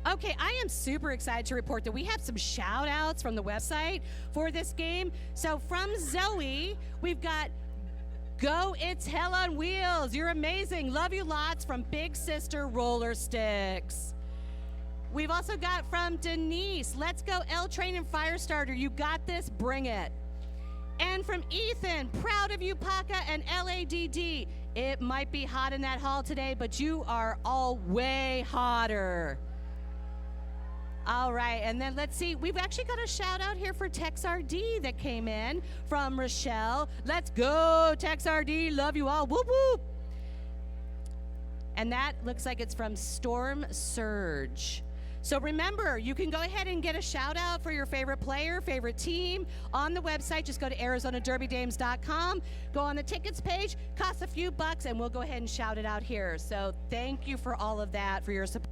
Okay, I am super excited to report that we have some shout outs from the website for this game. So from Zoe, we've got Go It's Hell on Wheels. You're amazing. Love you lots from Big Sister Roller Sticks. We've also got from Denise, Let's Go L Train and Firestarter. You got this, bring it. And from Ethan, proud of you, Paka and LADD. It might be hot in that hall today, but you are all way hotter. All right, and then let's see. We've actually got a shout out here for TexRD that came in from Rochelle. Let's go, TexRD. Love you all. Whoop, whoop. And that looks like it's from Storm Surge. So remember, you can go ahead and get a shout out for your favorite player, favorite team on the website. Just go to ArizonaDerbyDames.com, go on the tickets page, costs a few bucks, and we'll go ahead and shout it out here. So thank you for all of that, for your support.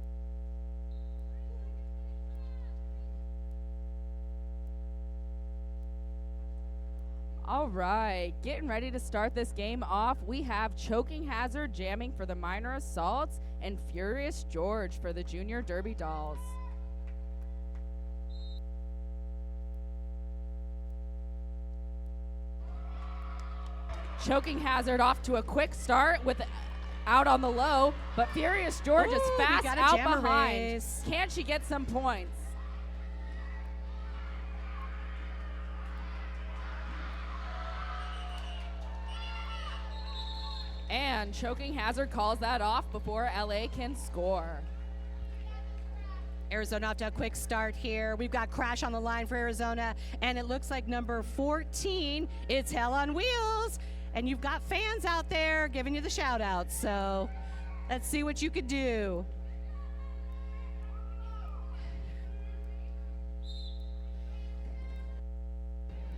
All right, getting ready to start this game off. We have Choking Hazard jamming for the Minor Assaults and Furious George for the Junior Derby Dolls. Choking Hazard off to a quick start with out on the low, but Furious George is fast out behind. Race. Can she get some points? And Choking Hazard calls that off before LA can score. Arizona off to a quick start here. We've got Crash on the line for Arizona, and it looks like number 14, It's Hell on Wheels. And you've got fans out there giving you the shout outs, so let's see what you could do.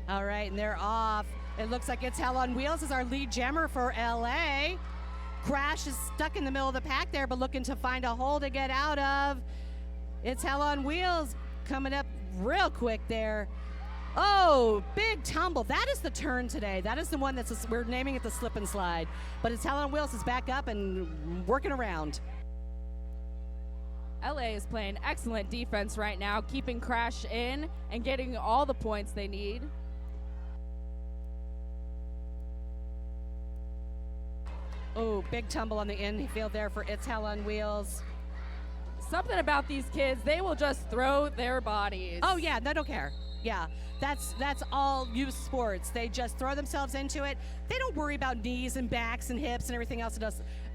All right, and they're off. It looks like It's Hell on Wheels is our lead jammer for LA. Crash is stuck in the middle of the pack there, but looking to find a hole to get out of. It's Hell on Wheels coming up real quick there. Oh, big tumble. That is the turn today. That is the one we're naming it the slip and slide. But It's Hell on Wheels is back up and working around. LA is playing excellent defense right now, keeping Crash in and getting all the points they need. Oh, big tumble on the infield there for It's Hell on Wheels. Something about these kids, they will just throw their bodies. Oh yeah, they don't care. Yeah, that's all youth sports. They just throw themselves into it. They don't worry about knees and backs and hips and everything else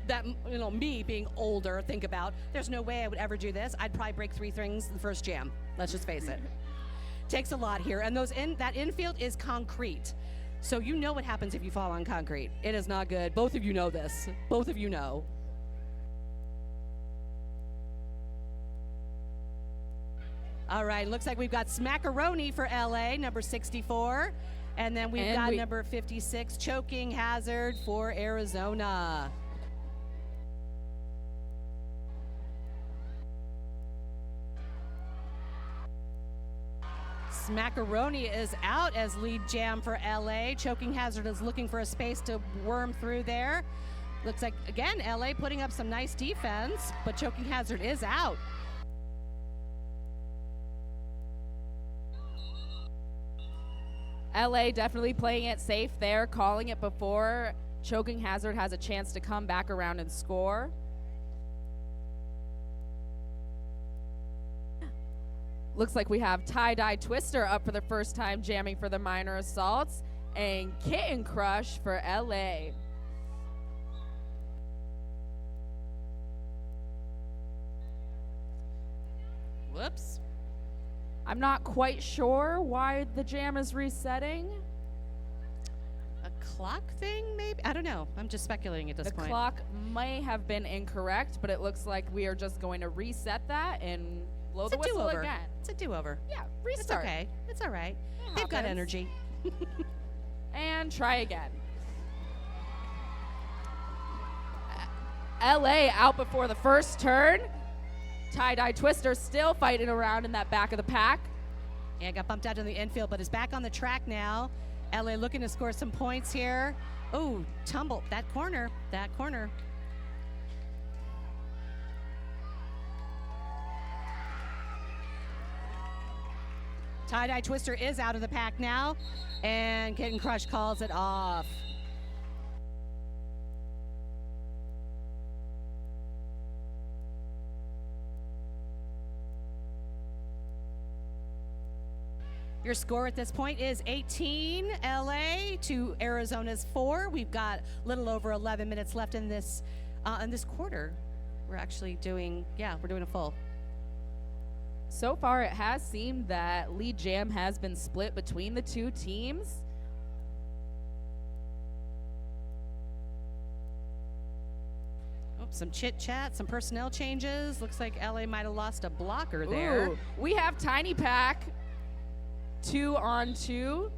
that me being older think about. There's no way I would ever do this. I'd probably break 3 things the first jam. Let's just face it. Takes a lot here, and that infield is concrete. So you know what happens if you fall on concrete. It is not good. Both of you know this. Both of you know. All right, looks like we've got Smackaroni for LA, number 64. And then we've got number 56, Choking Hazard for Arizona. Smackaroni is out as lead jam for LA. Choking Hazard is looking for a space to worm through there. Looks like, again, LA putting up some nice defense, but Choking Hazard is out. LA definitely playing it safe there, calling it before Choking Hazard has a chance to come back around and score. Looks like we have Tie-Dye Twister up for the first time jamming for the Minor Assaults, and Kitten Crush for LA. Whoops. I'm not quite sure why the jam is resetting. A clock thing, maybe? I don't know. I'm just speculating at this point. The clock may have been incorrect, but it looks like we are just going to reset that and blow the whistle again. It's a do-over. Yeah, restart. It's okay. It's all right. They've got energy. And try again. LA out before the first turn. Tie-Dye Twister still fighting around in that back of the pack. Yeah, got bumped out in the infield, but is back on the track now. LA looking to score some points here. Oh, tumble. That corner. Tie-dye twister is out of the pack now, and Kitten Crush calls it off. Your score at this point is 18 LA to Arizona's 4. We've got a little over 11 minutes left in this quarter. We're actually doing, we're doing a full. So far, it has seemed that Lead Jam has been split between the two teams. Oh, some chit chat, some personnel changes. Looks like LA might have lost a blocker there. Ooh, we have Tiny Pack 2-on-2.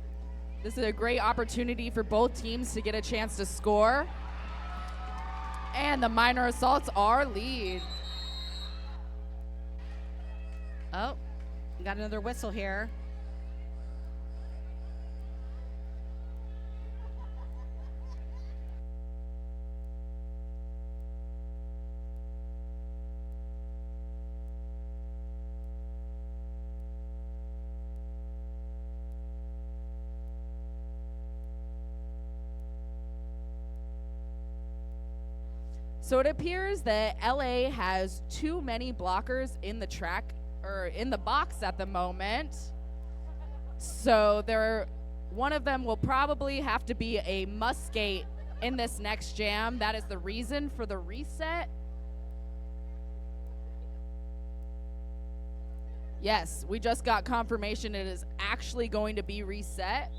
This is a great opportunity for both teams to get a chance to score. And the Minor Assaults are lead. Oh, got another whistle here. So it appears that LA has too many blockers in the track or in the box at the moment. So one of them will probably have to be a Muscate in this next jam. That is the reason for the reset. Yes, we just got confirmation it is actually going to be reset.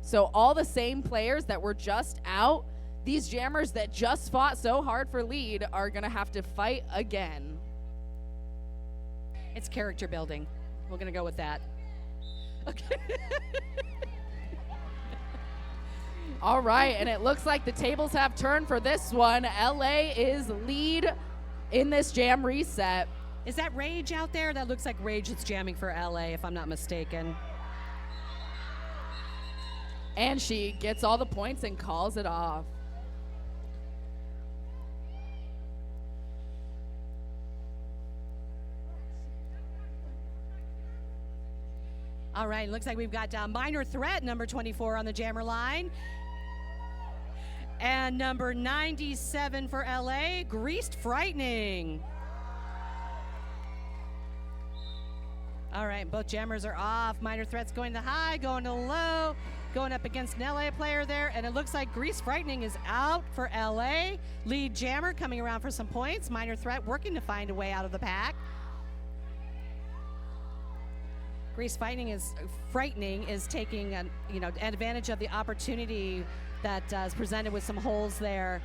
So all the same players that were just out, these jammers that just fought so hard for lead are going to have to fight again. It's character building. We're going to go with that. Okay. All right, and it looks like the tables have turned for this one. LA is lead in this jam reset. Is that Rage out there? That looks like Rage is jamming for LA, if I'm not mistaken. And she gets all the points and calls it off. All right, looks like we've got Minor Threat, number 24 on the jammer line. And number 97 for LA, Greased Frightening. All right, both jammers are off. Minor Threat's going to high, going to low, going up against an LA player there. And it looks like Greased Frightening is out for LA. Lead jammer coming around for some points. Minor Threat working to find a way out of the pack. Greased Frightening is taking advantage of the opportunity that is presented with some holes there,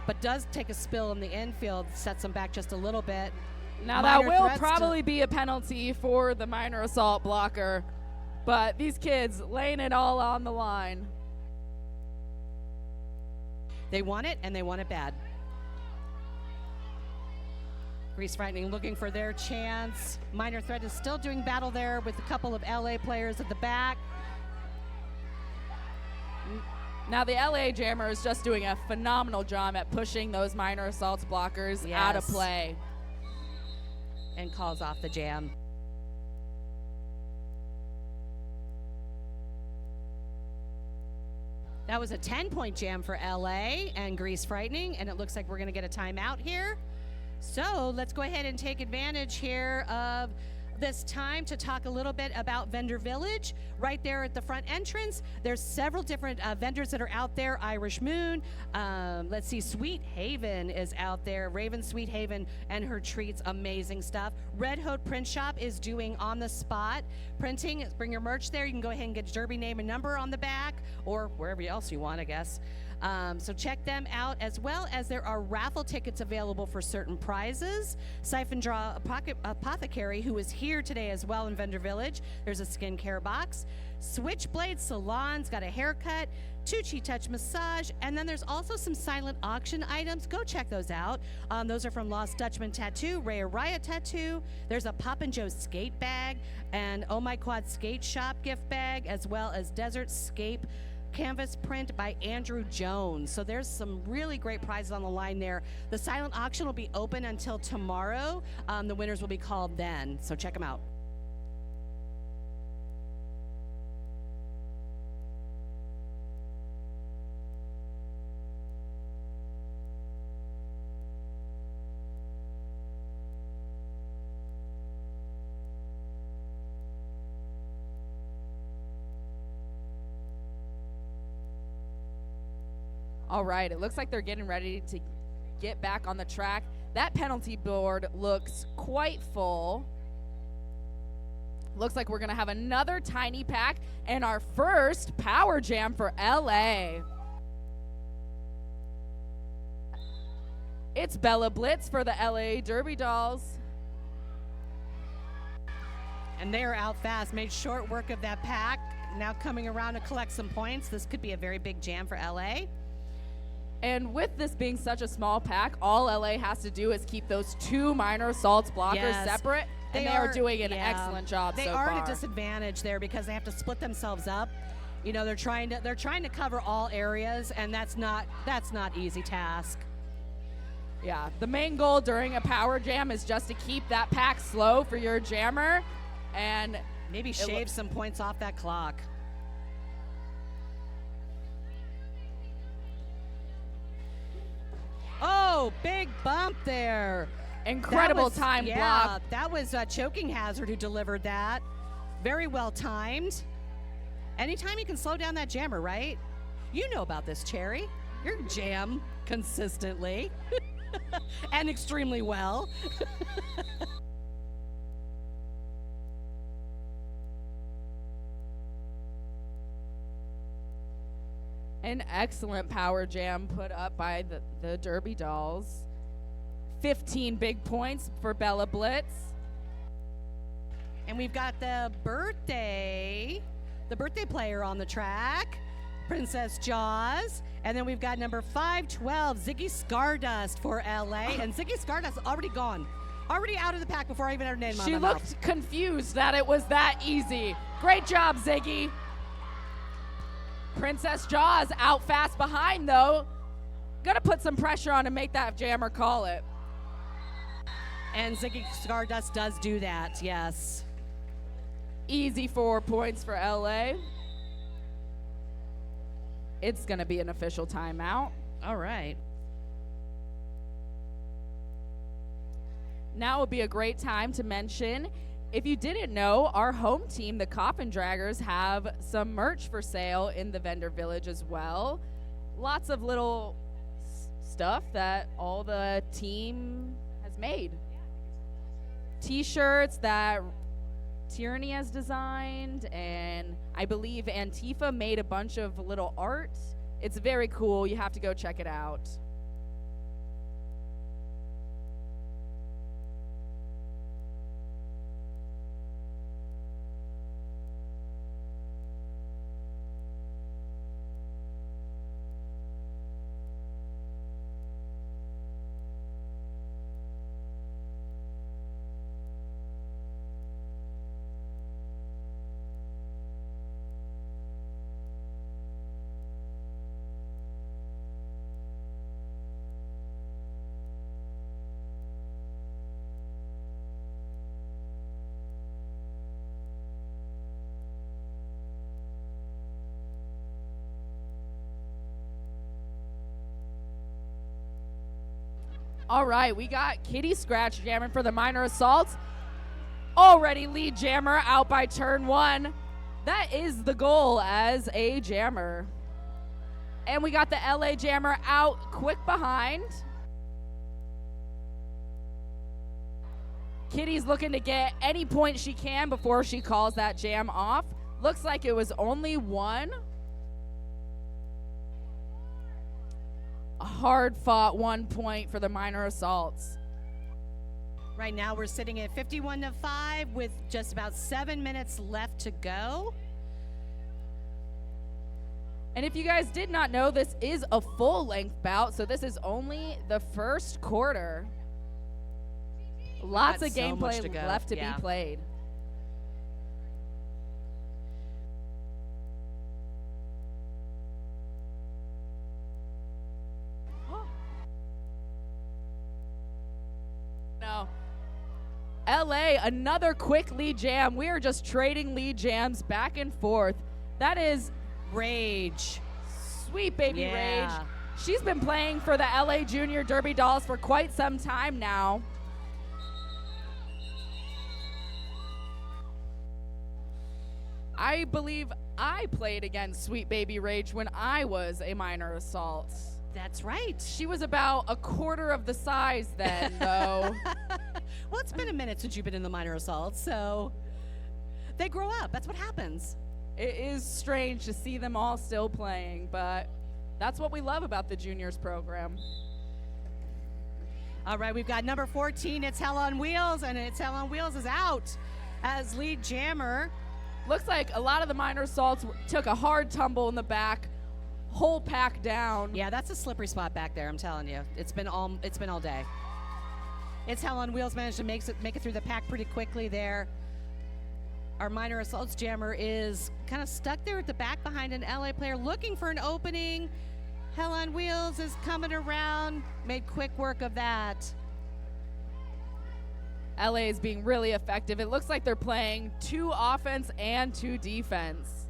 but does take a spill in the infield, sets them back just a little bit. Now that will probably be a penalty for the Minor Assault blocker, but these kids laying it all on the line. They want it, and they want it bad. Greased Frightening looking for their chance. Minor Threat is still doing battle there with a couple of LA players at the back. Now the LA jammer is just doing a phenomenal job at pushing those Minor Assaults blockers out of play. And calls off the jam. That was a 10-point jam for LA and Greased Frightening, and it looks like we're going to get a timeout here. So let's go ahead and take advantage here of this time to talk a little bit about Vendor Village. Right there at the front entrance, there's several different vendors that are out there. Irish Moon, let's see, Sweet Haven is out there. Raven Sweet Haven and her treats, amazing stuff. Red Hood Print Shop is doing on the spot printing. Bring your merch there. You can go ahead and get Derby name and number on the back, or wherever else you want, I guess. So check them out, as well as there are raffle tickets available for certain prizes. Siphon Draw Apothecary, who is here today as well in Vendor Village. There's a skincare box. Switchblade Salon's got a haircut. Tucci Touch Massage, and then there's also some silent auction items. Go check those out. Those are from Lost Dutchman Tattoo, Raya Riot Tattoo. There's a Poppin' Joe skate bag and Oh My Quad Skate Shop gift bag, as well as Desert Scape canvas print by Andrew Jones. So there's some really great prizes on the line there. The silent auction will be open until tomorrow. The winners will be called then, so check them out. All right, it looks like they're getting ready to get back on the track. That penalty board looks quite full. Looks like we're gonna have another tiny pack and our first power jam for LA. It's Bella Blitz for the LA Derby Dolls. And they are out fast, made short work of that pack. Now coming around to collect some points. This could be a very big jam for LA. And with this being such a small pack, all LA has to do is keep those 2 minor assaults blockers separate, and they are doing an excellent job so far. They are at a disadvantage there because they have to split themselves up. You know, they're trying to cover all areas, and that's not easy task. Yeah, the main goal during a power jam is just to keep that pack slow for your jammer, and maybe shave some points off that clock. Oh, big bump there. Incredible time block. That was Choking Hazard who delivered that. Very well timed. Anytime you can slow down that jammer, right? You know about this, Cherry. You jam consistently and extremely well. An excellent power jam put up by the Derby Dolls. 15 big points for Bella Blitz. And we've got the birthday player on the track, Princess Jaws. And then we've got number 512, Ziggy Stardust for LA. And Ziggy Stardust already gone. Already out of the pack before I even had her name on my mouth. She looked confused that it was that easy. Great job, Ziggy. Princess Jaws out fast behind, though. Gonna put some pressure on to make that jammer call it. And Ziggy Stardust does do that, yes. Easy 4 points for LA. It's gonna be an official timeout. All right. Now would be a great time to mention, if you didn't know, our home team, the Coffin Draggers, have some merch for sale in the vendor village as well. Lots of little stuff that all the team has made. T-shirts that Tyranny has designed, and I believe Antifa made a bunch of little art. It's very cool. You have to go check it out. All right, we got Kitty Scratch jamming for the minor assaults. Already lead jammer out by turn 1. That is the goal as a jammer. And we got the LA jammer out quick behind. Kitty's looking to get any point she can before she calls that jam off. Looks like it was only 1. A hard-fought 1 point for the minor assaults. Right now we're sitting at 51-5 with just about 7 minutes left to go. And if you guys did not know, this is a full-length bout, so this is only the first quarter. Lots of gameplay left to be played. No. LA, another quick lead jam. We are just trading lead jams back and forth. That is Rage. Sweet baby Rage. She's been playing for the LA Junior Derby Dolls for quite some time now. I believe I played against Sweet Baby Rage when I was a minor assault That's right. She was about a quarter of the size then, though. Well, it's been a minute since you've been in the minor assault, so they grow up. That's what happens. It is strange to see them all still playing, but that's what we love about the juniors program. All right, we've got number 14, It's Hell on Wheels, and It's Hell on Wheels is out as lead jammer. Looks like a lot of the minor assaults took a hard tumble in the back, whole pack down. Yeah, that's a slippery spot back there, I'm telling you. It's been all day. It's Hell on Wheels managed to make it through the pack pretty quickly there. Our minor assaults jammer is kind of stuck there at the back behind an LA player looking for an opening. Hell on Wheels is coming around, made quick work of that. LA is being really effective. It looks like they're playing 2 offense and 2 defense.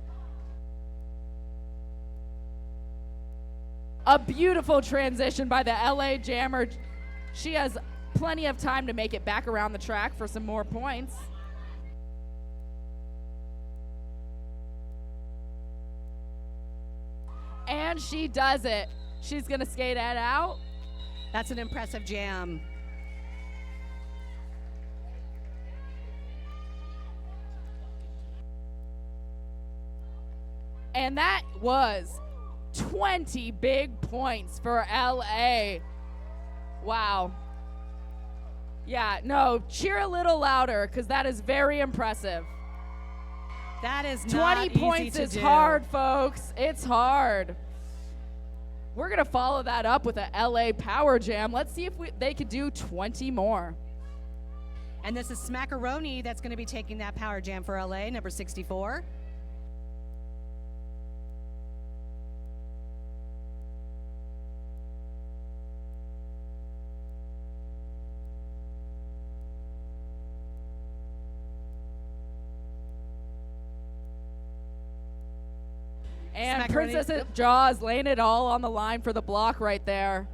A beautiful transition by the LA jammer. She has plenty of time to make it back around the track for some more points. And she does it. She's gonna skate that out. That's an impressive jam. And that was 20 big points for LA. Wow. Yeah, no, cheer a little louder because that is very impressive. That is not 20 easy points to is do. hard, folks. It's hard. We're going to follow that up with a LA Power Jam. Let's see if they could do 20 more. And this is Smackaroni that's going to be taking that Power Jam for LA, number 64. And Smackaroni. Princess Jaws laying it all on the line for the block right there.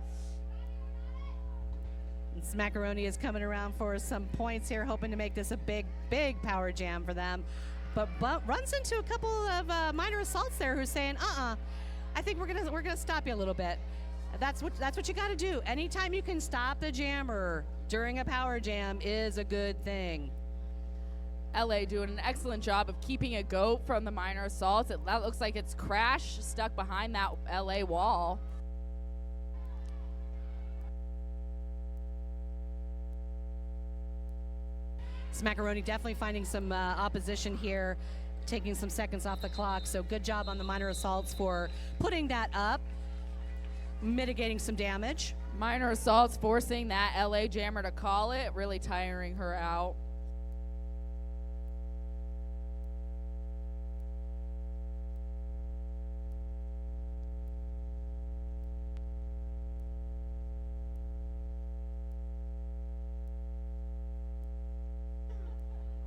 And Smackaroni is coming around for some points here, hoping to make this a big, big power jam for them. But runs into a couple of minor assaults there who's saying, I think we're gonna stop you a little bit. That's what you got to do. Anytime you can stop the jammer during a power jam is a good thing. LA doing an excellent job of keeping a goat from the minor assaults. That looks like it's Crash stuck behind that LA wall. Smackaroni definitely finding some opposition here, taking some seconds off the clock. So good job on the minor assaults for putting that up, mitigating some damage. Minor assaults forcing that LA jammer to call it, really tiring her out.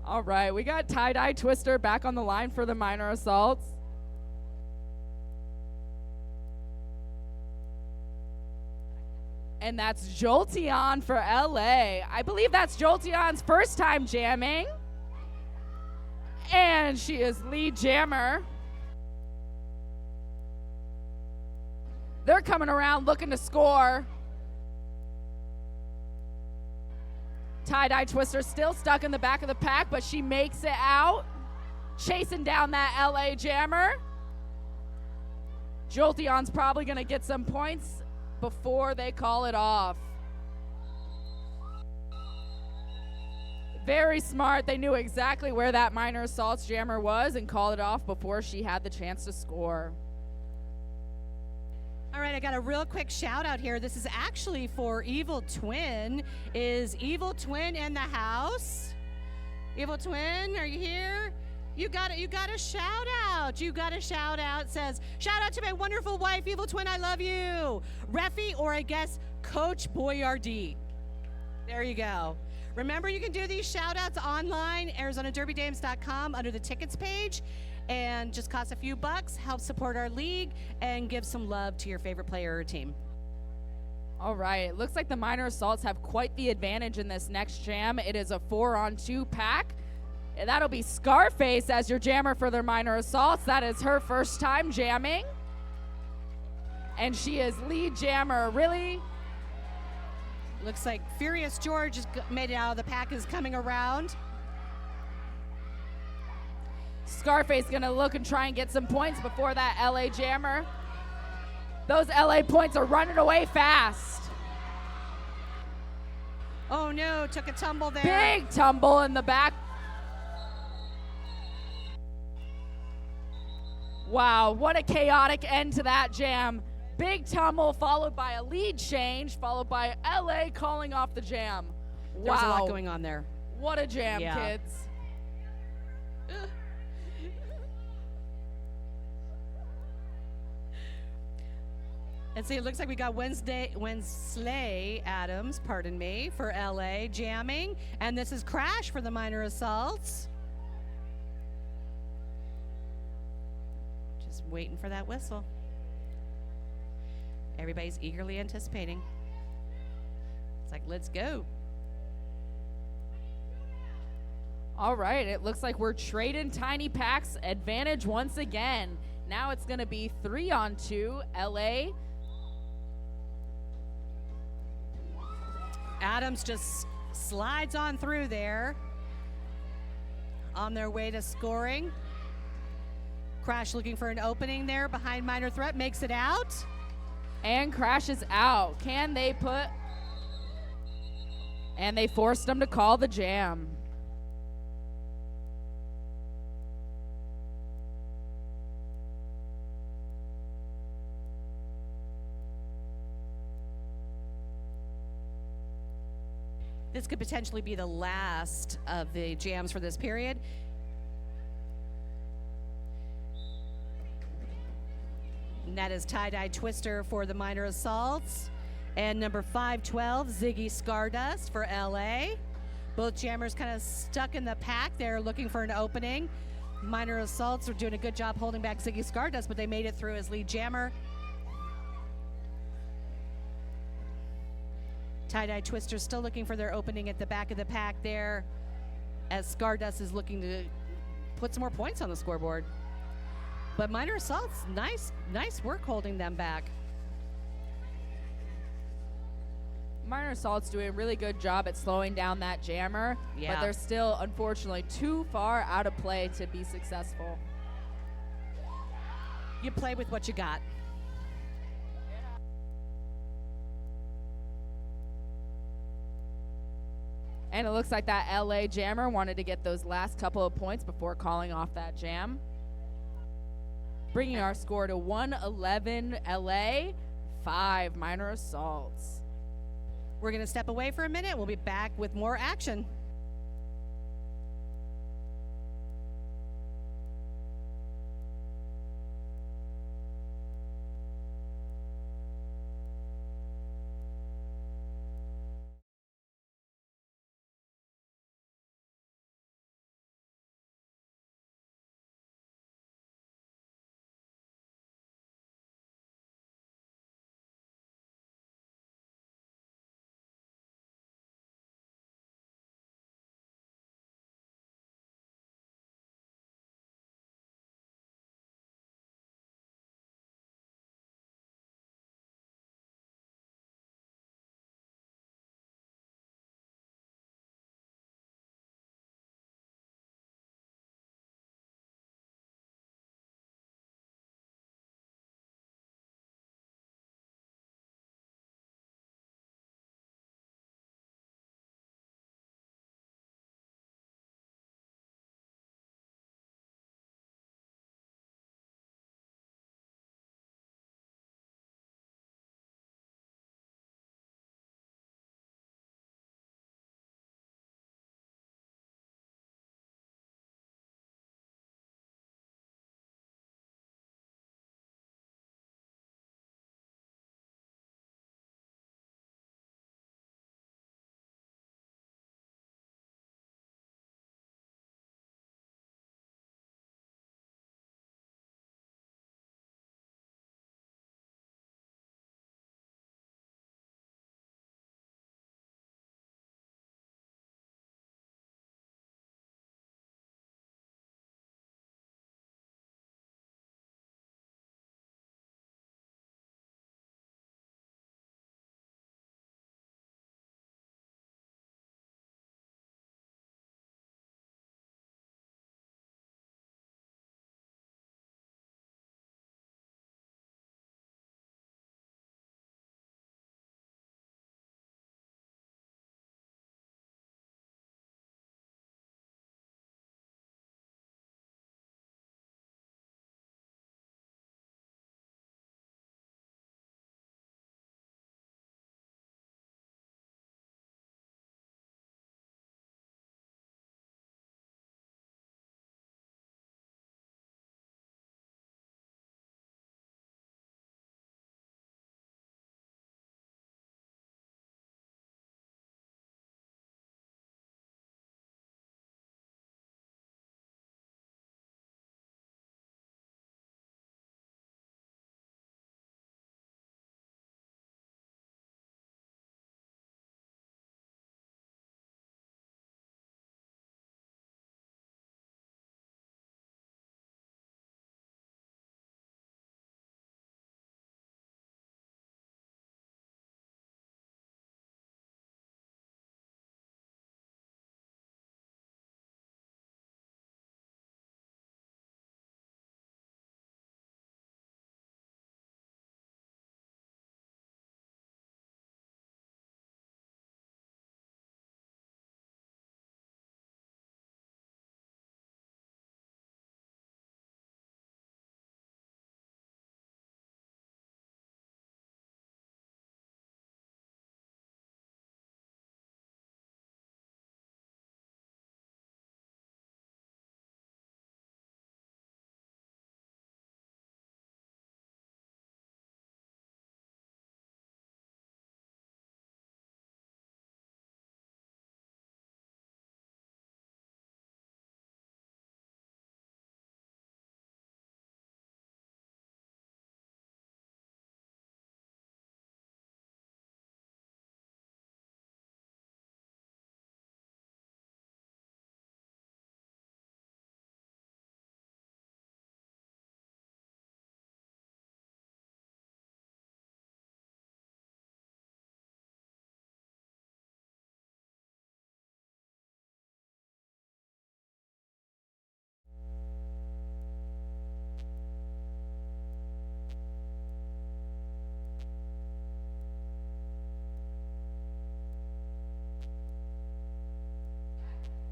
All right, we got Tie-Dye Twister back on the line for the minor assaults. And that's Jolteon for LA. I believe that's Jolteon's first time jamming. And she is lead jammer. They're coming around looking to score. Tie-Dye Twister still stuck in the back of the pack, but she makes it out, chasing down that LA jammer. Jolteon's probably going to get some points before they call it off. Very smart. They knew exactly where that minor assaults jammer was and called it off before she had the chance to score. All right, I got a real quick shout out here. This is actually for Evil Twin. Is Evil Twin in the house? Evil Twin, are you here? You got a shout out. You got a shout out. It says, shout out to my wonderful wife, Evil Twin, I love you. Reffy, or I guess Coach Boyardee. There you go. Remember, you can do these shout outs online, ArizonaDerbyDames.com, under the tickets page. And just costs a few bucks, help support our league, and give some love to your favorite player or team. All right, it looks like the minor assaults have quite the advantage in this next jam. It is a 4-on-2 pack. And that'll be Scarface as your jammer for their minor assaults. That is her first time jamming. And she is lead jammer. Really? Looks like Furious George has made it out of the pack, is coming around. Scarface gonna look and try and get some points before that LA jammer. Those LA points are running away fast. Oh no, took a tumble there. Big tumble in the back. Wow, what a chaotic end to that jam. Big tumble followed by a lead change, followed by LA calling off the jam. Wow. There's a lot going on there. What a jam, Yeah. kids. And see, it looks like we got Wensley Adams, pardon me, for LA jamming. And this is Crash for the Minor Assaults. Just waiting for that whistle. Everybody's eagerly anticipating. It's like, let's go. All right, it looks like we're trading tiny packs advantage once again. Now it's going to be 3-on-2 LA. Adams just slides on through there on their way to scoring. Crash looking for an opening there behind Minor Threat, makes it out. And crashes out. Can they put... And they forced them to call the jam. This could potentially be the last of the jams for this period. And that is Tie-Dye Twister for the Minor Assaults. And number 512, Ziggy Stardust for LA. Both jammers kind of stuck in the pack. They're looking for an opening. Minor Assaults are doing a good job holding back Ziggy Stardust, but they made it through as lead jammer. Tie-Dye Twister still looking for their opening at the back of the pack there, as Stardust is looking to put some more points on the scoreboard. But Minor Assaults, nice work holding them back. Minor Assault's doing a really good job at slowing down that jammer, Yeah. but they're still, unfortunately, too far out of play to be successful. You play with what you got. And it looks like that LA jammer wanted to get those last couple of points before calling off that jam. Bringing our score to 111 LA, 5 Minor Assaults. We're going to step away for a minute. We'll be back with more action.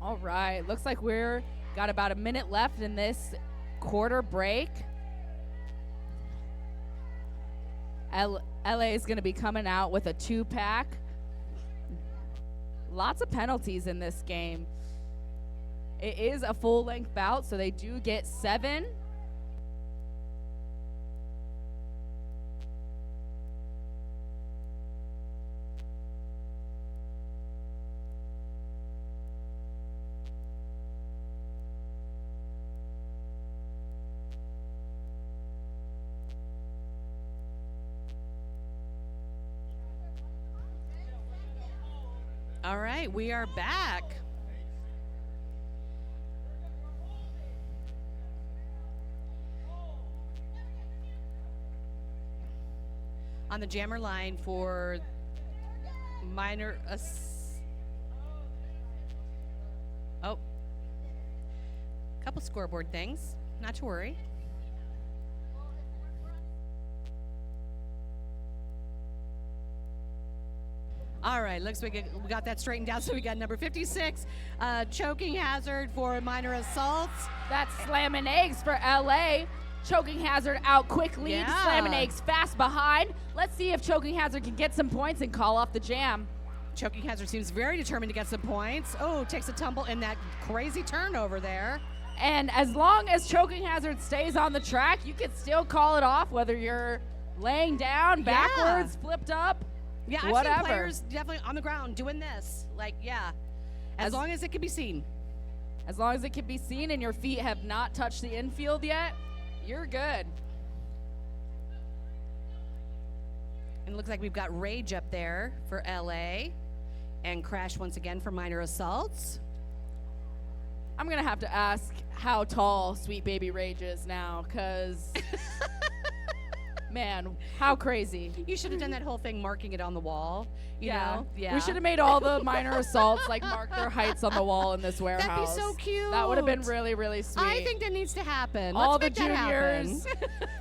All right, looks like we're got about a minute left in this quarter break. LA is going to be coming out with a 2-pack. Lots of penalties in this game. It is a full-length bout, so they do get 7. All right, we are back. On the jammer line for minor couple scoreboard things, not to worry. All right, looks like we got that straightened out. So we got number 56, choking hazard for minor assaults. That's slamming eggs for LA. Choking hazard out quick lead. Yeah. Slamming eggs fast behind. Let's see if choking hazard can get some points and call off the jam. Choking hazard seems very determined to get some points. Oh, takes a tumble in that crazy turn over there. And as long as choking hazard stays on the track, you can still call it off, whether you're laying down, backwards, flipped up. Yeah, I've whatever. seen players definitely on the ground doing this. Like, yeah, as long as it can be seen. As long as it can be seen and your feet have not touched the infield yet, you're good. And it looks like we've got Rage up there for LA and Crash once again for minor assaults. I'm going to have to ask how tall Sweet Baby Rage is now, because, man, how crazy. You should have done that whole thing marking it on the wall. You know? Yeah. We should have made all the minor assaults like mark their heights on the wall in this warehouse. That'd be so cute. That would have been really, really sweet. I think that needs to happen. all Let's the make that happen. juniors.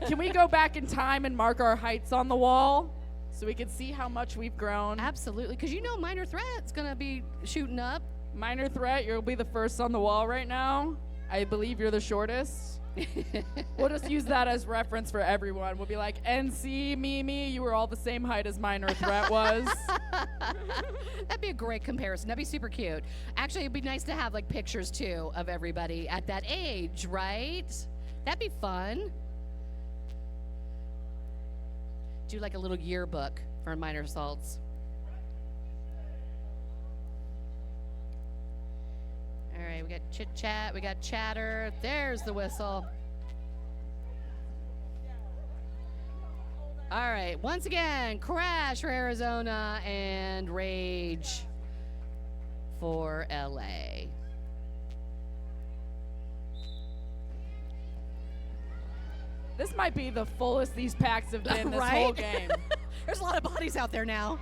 Can we go back in time and mark our heights on the wall so we can see how much we've grown? Absolutely, because you know Minor Threat's going to be shooting up. Minor Threat, you'll be the first on the wall right now. I believe you're the shortest. We'll just use that as reference for everyone. We'll be like, NC, Mimi, you were all the same height as Minor Threat was. That'd be a great comparison. That'd be super cute. Actually, it'd be nice to have like pictures too of everybody at that age, right? That'd be fun. Do like a little yearbook for minor assaults. All right, we got chit chat, we got chatter. There's the whistle. All right, once again, Crash for Arizona and Rage for LA. This might be the fullest these packs have been this whole game. There's a lot of bodies out there now.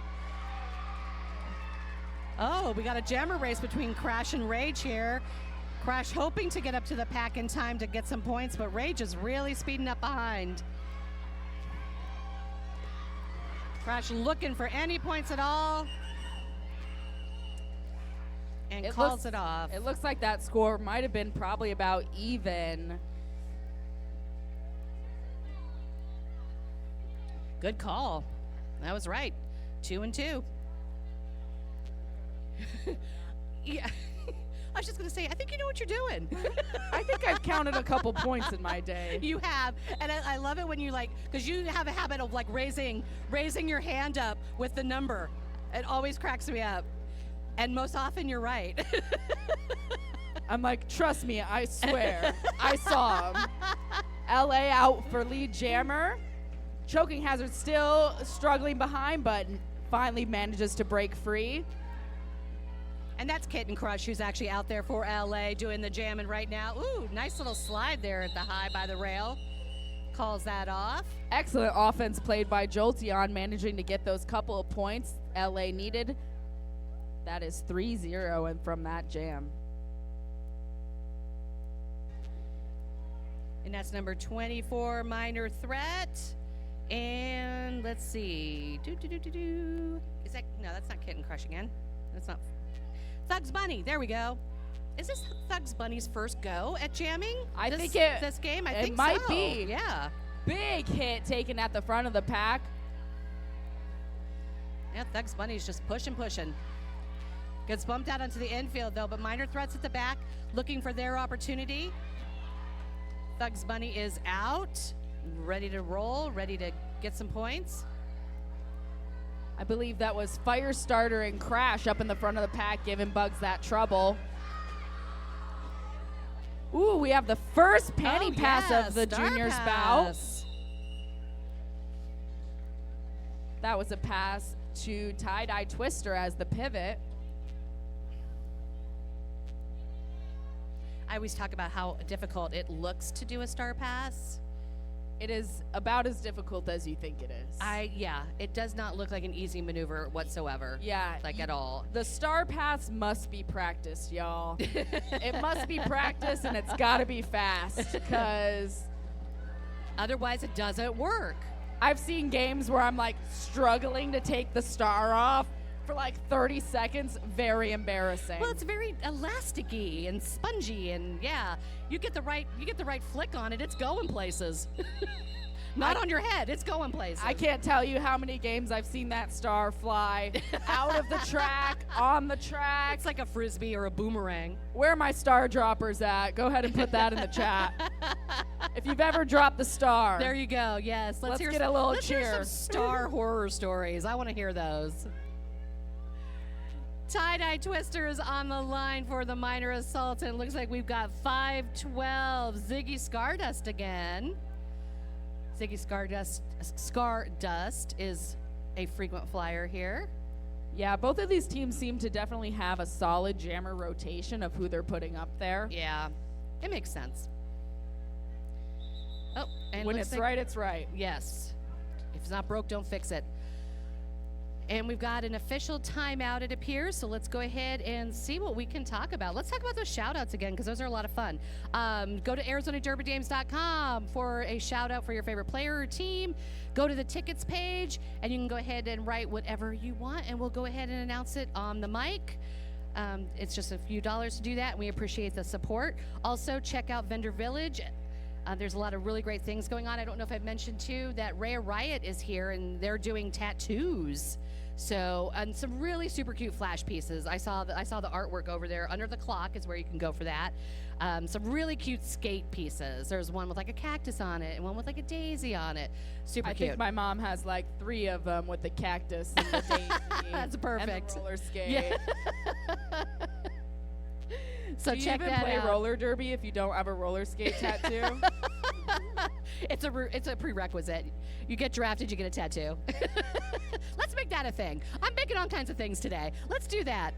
Oh, we got a jammer race between Crash and Rage here. Crash hoping to get up to the pack in time to get some points, but Rage is really speeding up behind. Crash looking for any points at all. And calls it off. It looks like that score might have been probably about even. Good call. That was right. 2-2. Yeah. I was just going to say, I think you know what you're doing. I think I've counted a couple points in my day. You have. And I love it when you like, because you have a habit of like raising your hand up with the number. It always cracks me up. And most often you're right. I'm like, trust me, I swear. I saw him. LA out for lead jammer. Choking hazard still struggling behind, but finally manages to break free. And that's Kitten Crush, who's actually out there for LA doing the jamming right now. Ooh, nice little slide there at the high by the rail. Calls that off. Excellent offense played by Jolteon, managing to get those couple of points LA needed. That is 3-0 and from that jam. And that's number 24, Minor Threat. And let's see. Is that, no, that's not Kitten Crush again. That's not. Thugs Bunny, there we go. Is this Thugs Bunny's first go at jamming? I this, think it- this game. I it think might so. be. Yeah. Big hit taken at the front of the pack. Yeah, Thugs Bunny's just pushing. Gets bumped out onto the infield though, but Minor Threats at the back, looking for their opportunity. Thugs Bunny is out, ready to roll, ready to get some points. I believe that was Firestarter and Crash up in the front of the pack, giving Bugs that trouble. Ooh, we have the first panty pass of the Star juniors bout. pass. That was a pass to Tie-Dye Twister as the pivot. I always talk about how difficult it looks to do a star pass. It is about as difficult as you think it is. Yeah, it does not look like an easy maneuver whatsoever. Yeah. Like at all. The star pass must be practiced, y'all. It must be practiced, and it's got to be fast, because Otherwise, it doesn't work. I've seen games where I'm like struggling to take the star off for like 30 seconds. Very embarrassing. Well, it's very elasticy and spongy, and yeah, you get the right flick on it. It's going places. Not on your head. It's going places. I can't tell you how many games I've seen that star fly out of the track, on the track. It's like a frisbee or a boomerang. Where are my star droppers at? Go ahead and put that in the chat. If you've ever dropped the star. There you go. Yes. Let's hear get a little let's hear cheer. some star horror stories. I want to hear those. Tie-Dye Twister is on the line for the Minor Assault, and it looks like we've got 512. Ziggy Stardust again. Ziggy Stardust is a frequent flyer here. Yeah, both of these teams seem to definitely have a solid jammer rotation of who they're putting up there. Yeah, it makes sense. Oh, and When looks it's like- right, it's right. Yes. If it's not broke, don't fix it. And we've got an official timeout, it appears, so let's go ahead and see what we can talk about. Let's talk about those shout-outs again, because those are a lot of fun. Go to ArizonaDerbyGames.com for a shout-out for your favorite player or team. Go to the tickets page, and you can go ahead and write whatever you want, and we'll go ahead and announce it on the mic. It's just a few dollars to do that, and we appreciate the support. Also, check out Vendor Village. There's a lot of really great things going on. I don't know if I've mentioned, too, that Rhea Riot is here, and they're doing tattoos. So, and some really super cute flash pieces. I saw the artwork over there. Under the Clock is where you can go for that. Some really cute skate pieces. There's one with like a cactus on it and one with like a daisy on it. Super I cute. think my mom has like 3 of them with the cactus and the daisy. That's perfect. And the roller skate. Yeah. So Do you check even that play out. roller derby if you don't have a roller skate tattoo? It's a prerequisite. You get drafted, you get a tattoo. Let's make that a thing. I'm making all kinds of things today. Let's do that.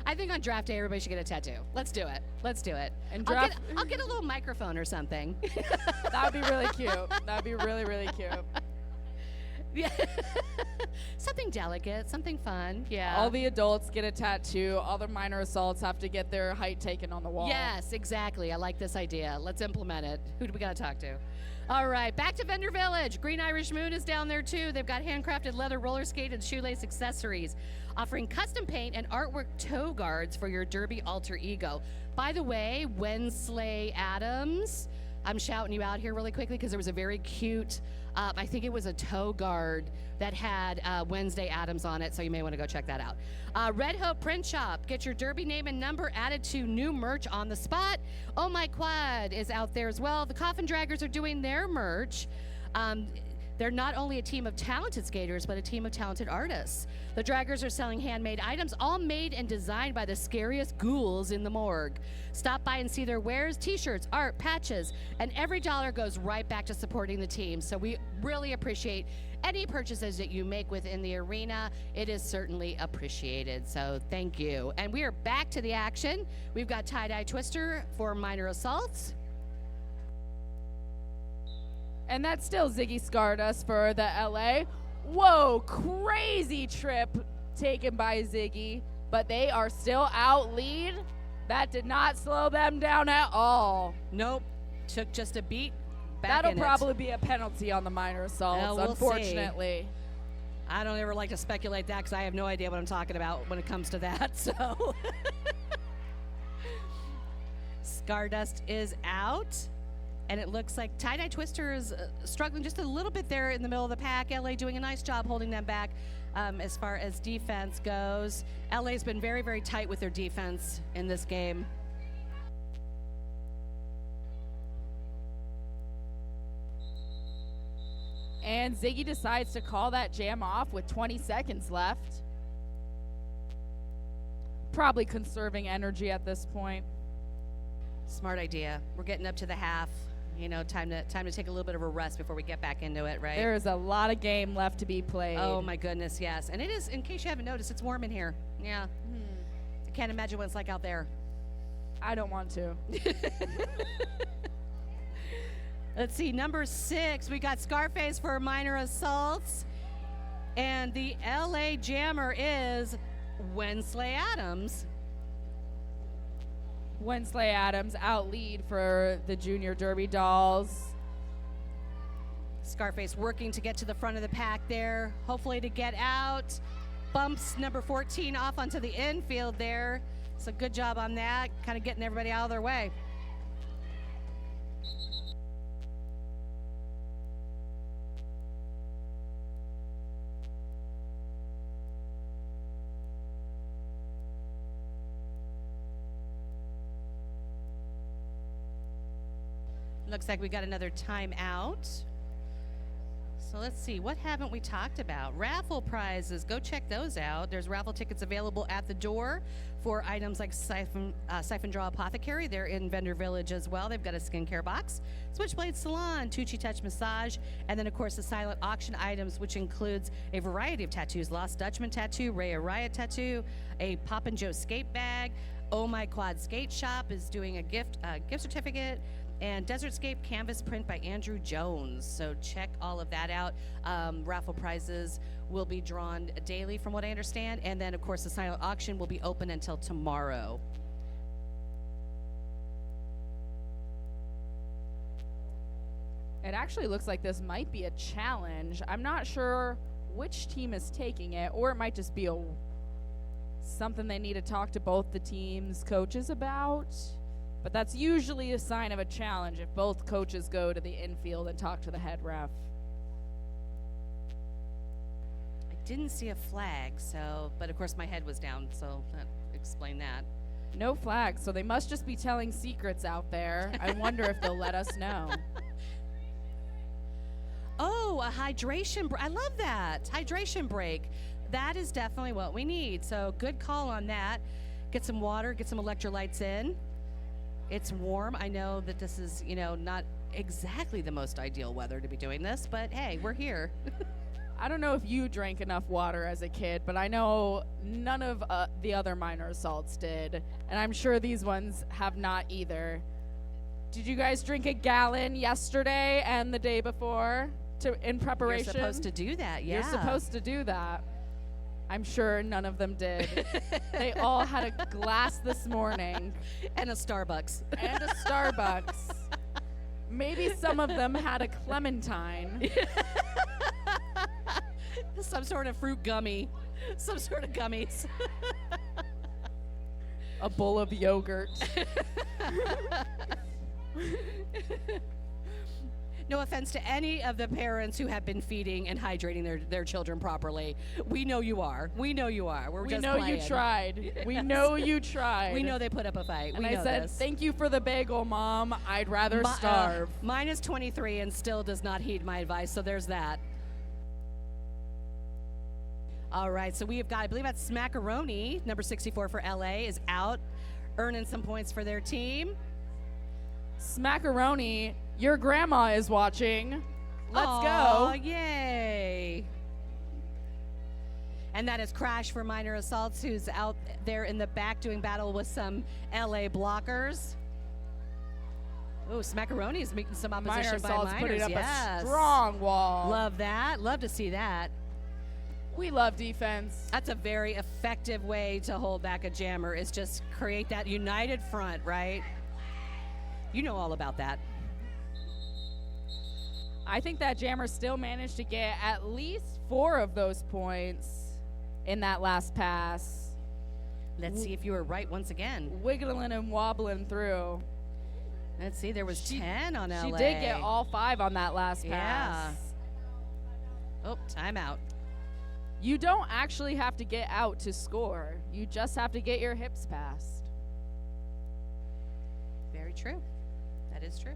I think on draft day, everybody should get a tattoo. Let's do it. Let's do it. And I'll get a little microphone or something. That would be really cute. That would be really, really cute. Yeah. Something delicate, something fun. Yeah. All the adults get a tattoo. All the minor assaults have to get their height taken on the wall. Yes, exactly. I like this idea. Let's implement it. Who do we got to talk to? All right, back to Vendor Village. Green Irish Moon is down there too. They've got handcrafted leather roller skate and shoelace accessories, offering custom paint and artwork toe guards for your derby alter ego. By the way, Wensley Adams, I'm shouting you out here really quickly because there was a very cute, I think it was a toe guard that had Wednesday Adams on it, so you may want to go check that out. Red Hope Print Shop, get your derby name and number added to new merch on the spot. Oh My Quad is out there as well. The Coffin Draggers are doing their merch. They're not only a team of talented skaters, but a team of talented artists. The Draggers are selling handmade items, all made and designed by the scariest ghouls in the morgue. Stop by and see their wares, t-shirts, art, patches, and every dollar goes right back to supporting the team. So we really appreciate any purchases that you make within the arena. It is certainly appreciated, so thank you. And we are back to the action. We've got Tie-Dye Twister for minor assaults. And that's still Ziggy Stardust for the LA. Whoa, crazy trip taken by Ziggy, but they are still out lead. That did not slow them down at all. Nope, took just a beat. Back That'll in it. probably be a penalty on the minor assaults, We'll unfortunately. I don't ever like to speculate that because I have no idea what I'm talking about when it comes to that. So Stardust is out. And it looks like Tie-Dye Twister is struggling just a little bit there in the middle of the pack. LA doing a nice job holding them back as far as defense goes. LA's been very, very tight with their defense in this game. And Ziggy decides to call that jam off with 20 seconds left. Probably conserving energy at this point. Smart idea. We're getting up to the half. You know, time to take a little bit of a rest before we get back into it, right? There is a lot of game left to be played. Oh my goodness, yes. And it is, in case you haven't noticed, it's warm in here. Yeah. I can't imagine what it's like out there. I don't want to. Let's see, number 6, we got Scarface for Minor Assaults. And the LA Jammer is Wensley Adams. Wensley Adams out lead for the Junior Derby Dolls. Scarface working to get to the front of the pack there, hopefully to get out. Bumps number 14 off onto the infield there. So good job on that, kind of getting everybody out of their way. Looks like we got another timeout. So let's see, what haven't we talked about? Raffle prizes, go check those out. There's raffle tickets available at the door for items like Siphon Draw Apothecary. They're in Vendor Village as well. They've got a skincare box, Switchblade Salon, Tucci Touch Massage, and then of course the silent auction items, which includes a variety of tattoos, Lost Dutchman tattoo, Ray Riot tattoo, a Poppin' Joe skate bag, Oh My Quad Skate Shop is doing a gift certificate, and Desertscape canvas print by Andrew Jones. So check all of that out. Raffle prizes will be drawn daily from what I understand. And then of course the silent auction will be open until tomorrow. It actually looks like this might be a challenge. I'm not sure which team is taking it, or it might just be something they need to talk to both the teams' coaches about. But that's usually a sign of a challenge if both coaches go to the infield and talk to the head ref. I didn't see a flag, but of course my head was down, so that explained that. No flag, so they must just be telling secrets out there. I wonder if they'll let us know. Oh, a hydration break. I love that. Hydration break. That is definitely what we need. So good call on that. Get some water, get some electrolytes in. It's warm. I know that this is, not exactly the most ideal weather to be doing this, but hey, we're here. I don't know if you drank enough water as a kid, but I know none of the other minor assaults did, and I'm sure these ones have not either. Did you guys drink a gallon yesterday and the day before in preparation? You're supposed to do that, yeah. You're supposed to do that. I'm sure none of them did. They all had a glass this morning. And a Starbucks. And a Starbucks. Maybe some of them had a Clementine. Some sort of fruit gummy. Some sort of gummies. A bowl of yogurt. No offense to any of the parents who have been feeding and hydrating their children properly. We know you are. We know you are. We know you tried. Yes. We know you tried. We know they put up a fight. And I said, thank you for the bagel, Mom. I'd rather starve. Mine is 23 and still does not heed my advice, so there's that. All right, so we have got, I believe that's Smackaroni, number 64 for LA, is out, earning some points for their team. Smackaroni, your grandma is watching. Let's Aww, go. Yay. And that is Crash for Minor Assaults, who's out there in the back doing battle with some LA blockers. Oh, Smackaroni is making some opposition Minor by Assaults Minors. putting up yes. a strong wall. Love that. Love to see that. We love defense. That's a very effective way to hold back a jammer, is just create that united front, right? You know all about that. I think that jammer still managed to get at least 4 of those points in that last pass. Let's see if you were right once again. Wiggling and wobbling through. Let's see, there was 10 on LA. She did get all 5 on that last pass. Oh, timeout. You don't actually have to get out to score. You just have to get your hips passed. Very true. That is true.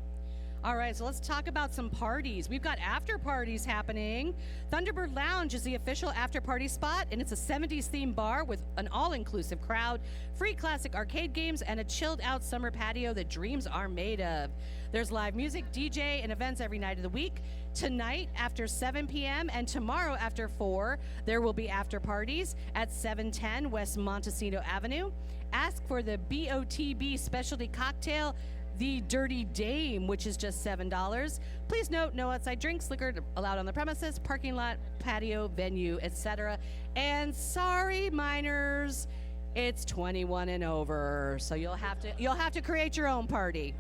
All right, so let's talk about some parties. We've got after parties happening. Thunderbird Lounge is the official after party spot, and it's a 70s themed bar with an all-inclusive crowd, free classic arcade games, and a chilled out summer patio that dreams are made of. There's live music, DJ, and events every night of the week. Tonight after 7 p.m. and tomorrow after 4, there will be after parties at 710 West Montesino Avenue. Ask for the BOTB specialty cocktail, the Dirty Dame, which is just $7. Please note, no outside drinks, liquor allowed on the premises, parking lot, patio, venue, etc. And sorry, minors, it's 21 and over, so you'll have to create your own party.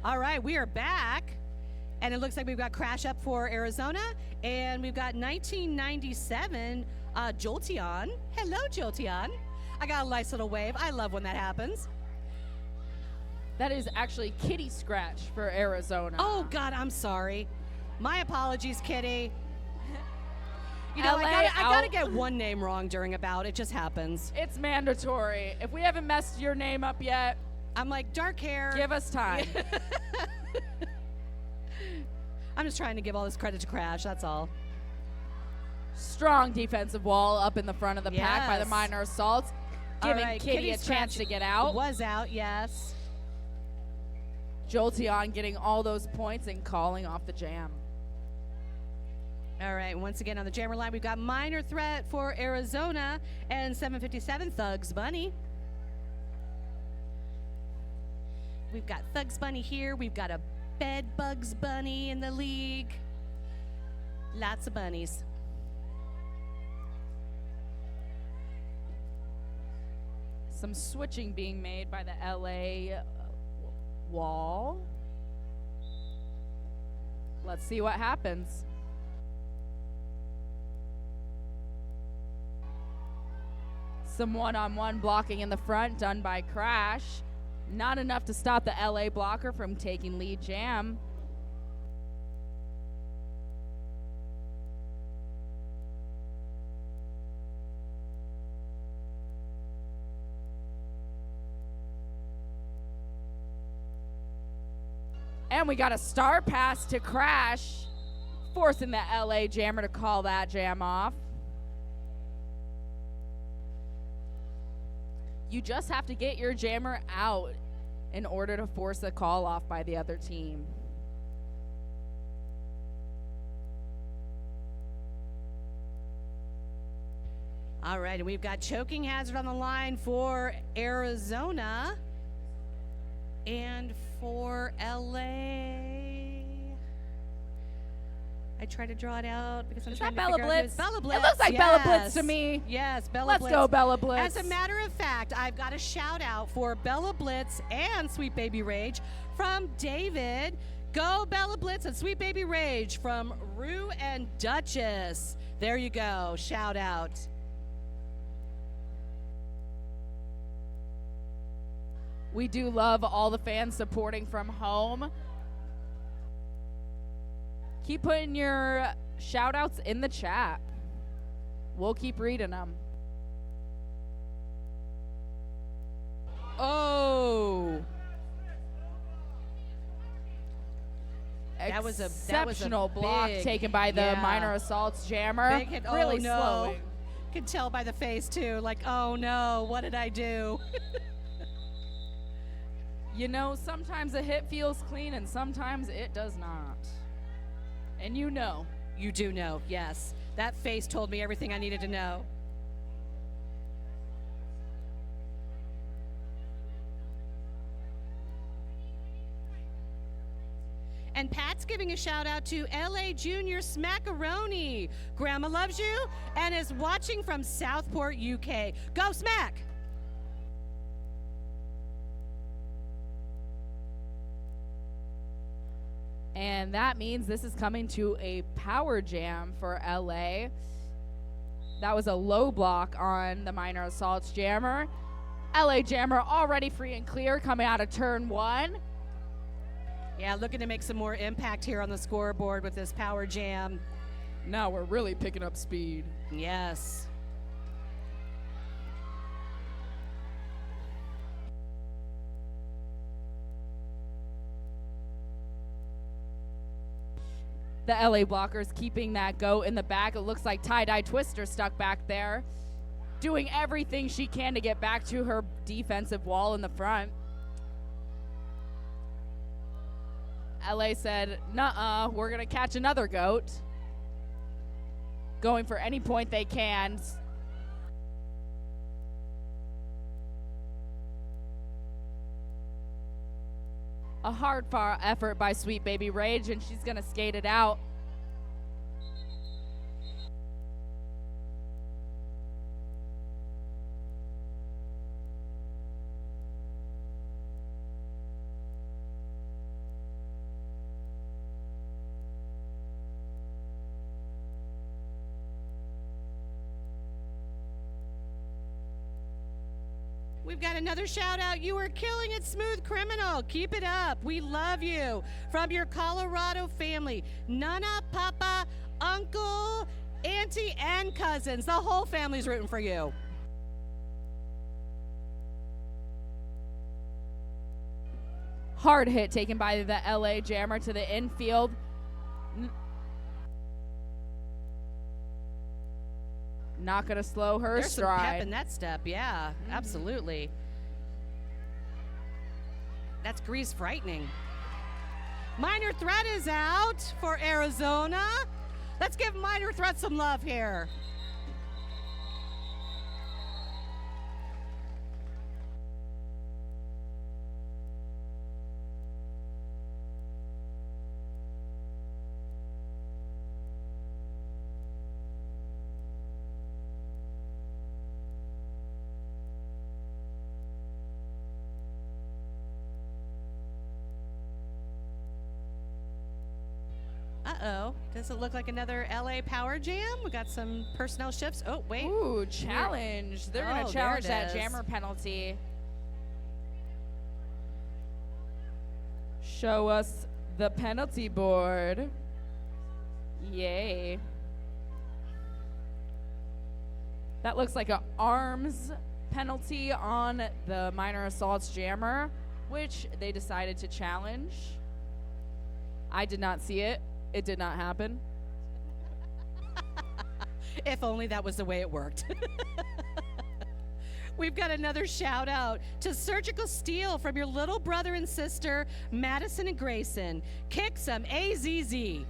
All right, we are back, and it looks like we've got Crash Up for Arizona, and we've got 1997 Jolteon. Hello, Jolteon. I got a nice little wave. I love when that happens. That is actually Kitty Scratch for Arizona. Oh, God, I'm sorry. My apologies, Kitty. You know, LA I gotta get one name wrong during a bout. It just happens. It's mandatory. If we haven't messed your name up yet, I'm like, dark hair. give us time. I'm just trying to give all this credit to Crash, that's all. Strong defensive wall up in the front of the pack by the Yes. Minor Assaults, giving All right, Kitty a Scratch chance to get out. Was out, yes. Jolteon getting all those points and calling off the jam. All right, once again on the jammer line, we've got Minor Threat for Arizona and 757 Thugs Bunny. We've got Thugs Bunny here. We've got a Bed Bugs Bunny in the league. Lots of bunnies. Some switching being made by the LA wall. Let's see what happens. Some one-on-one blocking in the front done by Crash. Not enough to stop the LA blocker from taking lead jam. And we got a star pass to Crash, forcing the LA jammer to call that jam off. You just have to get your jammer out in order to force a call off by the other team. All right, and we've got Choking Hazard on the line for Arizona and for LA. I try to draw it out because I'm Is trying that to Bella figure out who Blitz? Bella Blitz. It looks like Bella Blitz to Yes. me. Yes, Bella Let's Blitz. go, Bella Blitz. As a matter of fact, I've got a shout out for Bella Blitz and Sweet Baby Rage from David. Go Bella Blitz and Sweet Baby Rage from Rue and Duchess. There you go. Shout out. We do love all the fans supporting from home. Keep putting your shout outs in the chat. We'll keep reading them. Oh. That was a Exceptional block big- taken by the yeah. Minor Assaults jammer. Big hit. Really Oh, no. slowing. Can tell by the face too. Like, oh no, what did I do? You know, sometimes a hit feels clean and sometimes it does not. And you know. You do know, yes. That face told me everything I needed to know. And Pat's giving a shout out to LA Junior Smackaroni. Grandma loves you and is watching from Southport, UK. Go Smack! And that means this is coming to a power jam for LA. That was a low block on the Minor Assaults jammer. LA jammer already free and clear coming out of turn 1. Yeah, looking to make some more impact here on the scoreboard with this power jam. Now we're really picking up speed. Yes. The LA blockers keeping that go in the back. It looks like tie-dye Twister stuck back there, doing everything she can to get back to her defensive wall in the front. LA said, nuh-uh, we're going to catch another goat. Going for any point they can. A hard far effort by Sweet Baby Rage, and she's going to skate it out. We've got another shout out. You are killing it, Smooth Criminal. Keep it up. We love you. From your Colorado family, Nana, Papa, Uncle, Auntie, and cousins. The whole family's rooting for you. Hard hit taken by the LA jammer to the infield. Not going to slow her There's some pep stride. in that step. Yeah, absolutely. That's grease frightening. Minor Threat is out for Arizona. Let's give Minor Threat some love here. Uh-oh. Does it look like another LA Power Jam? We got some personnel shifts. Oh, wait. Ooh, challenge. They're going Oh, to there challenge it that is. jammer penalty. Show us the penalty board. Yay. That looks like an arms penalty on the Minor Assaults jammer, which they decided to challenge. I did not see it. It did not happen. If only that was the way it worked. We've got another shout out to Surgical Steel from your little brother and sister, Madison and Grayson. Kick some AZZ.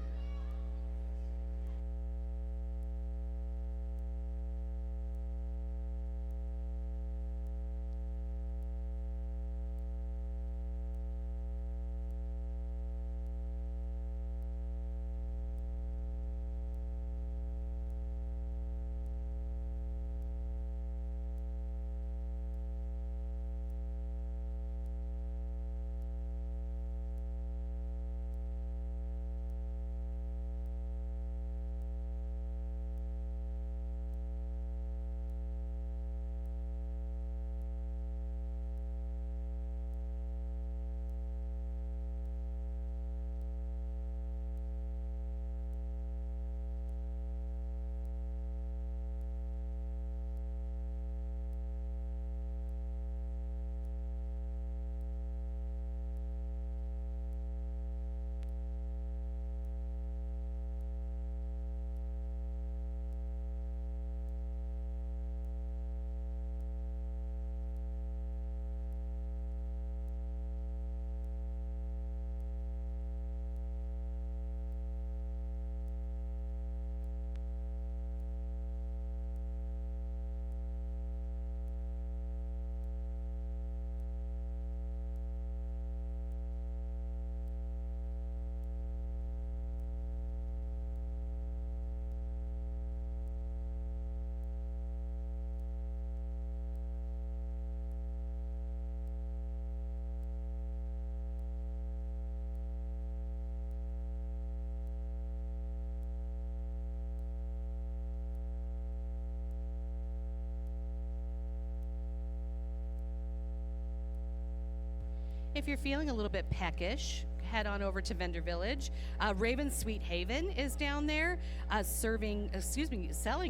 If you're feeling a little bit peckish, head on over to Vendor Village. Raven Sweet Haven is down there, selling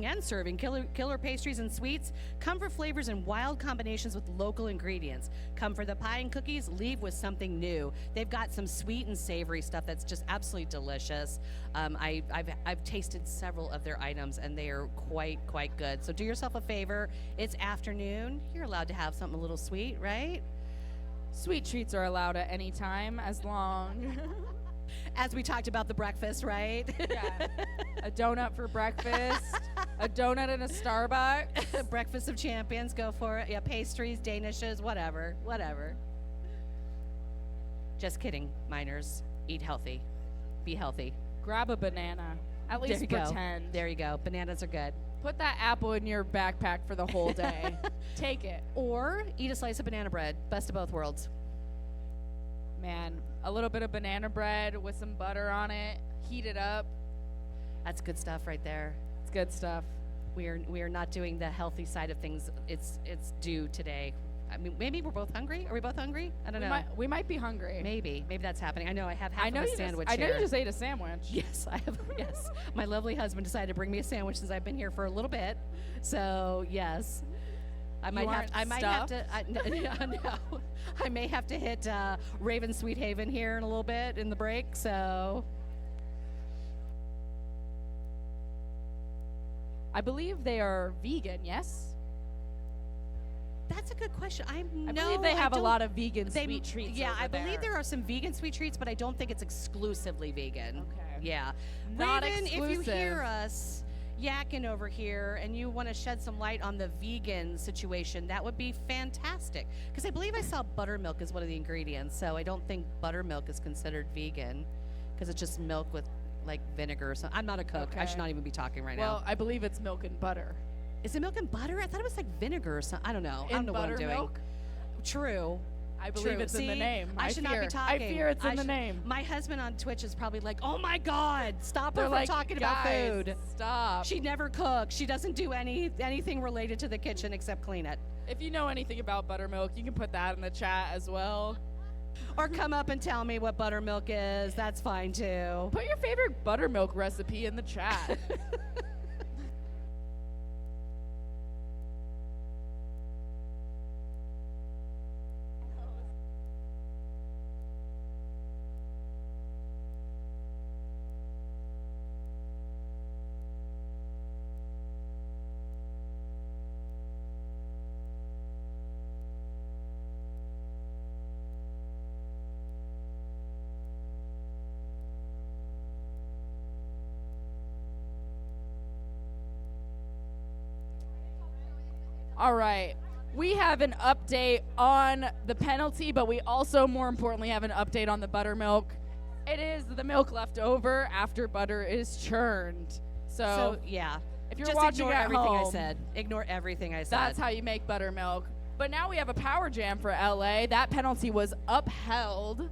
and serving killer pastries and sweets. Come for flavors and wild combinations with local ingredients. Come for the pie and cookies, leave with something new. They've got some sweet and savory stuff that's just absolutely delicious. I've tasted several of their items and they are quite good. So do yourself a favor. It's afternoon. You're allowed to have something a little sweet, right? Sweet treats are allowed at any time as long. As we talked about the breakfast, right? Yeah. A donut for breakfast, a donut in a Starbucks. Breakfast of champions, go for it. Yeah, pastries, danishes, whatever. Just kidding, miners. Eat healthy. Be healthy. Grab a banana. At least pretend. There you go. Bananas are good. Put that apple in your backpack for the whole day. Take it. Or eat a slice of banana bread. Best of both worlds. Man, a little bit of banana bread with some butter on it. Heat it up. That's good stuff right there. It's good stuff. We are not doing the healthy side of things. It's due today. I mean, maybe we're both hungry. Are we both hungry? I don't know. We might be hungry. Maybe that's happening. I know I have half of a sandwich I know here. you just ate a sandwich. Yes, I have. Yes, my lovely husband decided to bring me a sandwich since I've been here for a little bit. So yes, I might have to. No, I may have to hit Raven Sweet Haven here in a little bit in the break. So I believe they are vegan. Yes. That's a good question. I believe they have a lot of vegan sweet treats. Yeah, I believe there are some vegan sweet treats, but I don't think it's exclusively vegan. Okay. Yeah. Not Raven, exclusive. if you hear us yakking over here and you want to shed some light on the vegan situation, that would be fantastic. Because I believe I saw buttermilk as one of the ingredients, so I don't think buttermilk is considered vegan because it's just milk with like vinegar or something. I'm not a cook. Okay. I should not even be talking right now. Well, I believe it's milk and butter. Is it milk and butter? I thought it was like vinegar or something. I don't know. I don't know what I'm doing. Buttermilk? True. I believe it's in the See? name. I should not be talking. I fear it's in the name. My husband on Twitch is probably like, "Oh my God, stop They're her from like, talking about "Guys, food. Stop." She never cooks. She doesn't do anything related to the kitchen except clean it." If you know anything about buttermilk, you can put that in the chat as well. Or come up and tell me what buttermilk is. That's fine too. Put your favorite buttermilk recipe in the chat. All right. We have an update on the penalty, but we also, more importantly, have an update on the buttermilk. It is the milk left over after butter is churned. So yeah, if you're just watching ignore at everything home, I said. Ignore everything I said. that's how you make buttermilk. But now we have a power jam for LA. That penalty was upheld.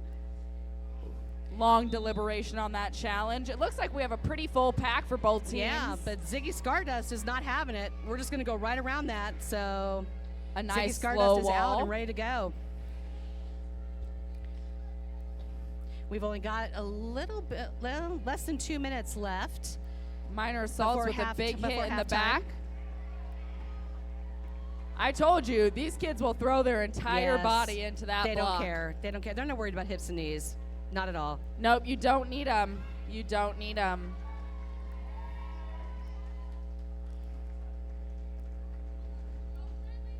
Long deliberation on that challenge. It looks like we have a pretty full pack for both teams. Yeah, but Ziggy Stardust is not having it. We're just going to go right around that. So a Ziggy nice Stardust slow is out wall. and ready to go. We've only got a little bit, less than 2 minutes left. Minor assaults with a big hit in the halftime. back. I told you, these kids will throw their entire Yes. body into that They block. don't care. They don't care. They're not worried about hips and knees. Not at all. Nope, you don't need them. You don't need them.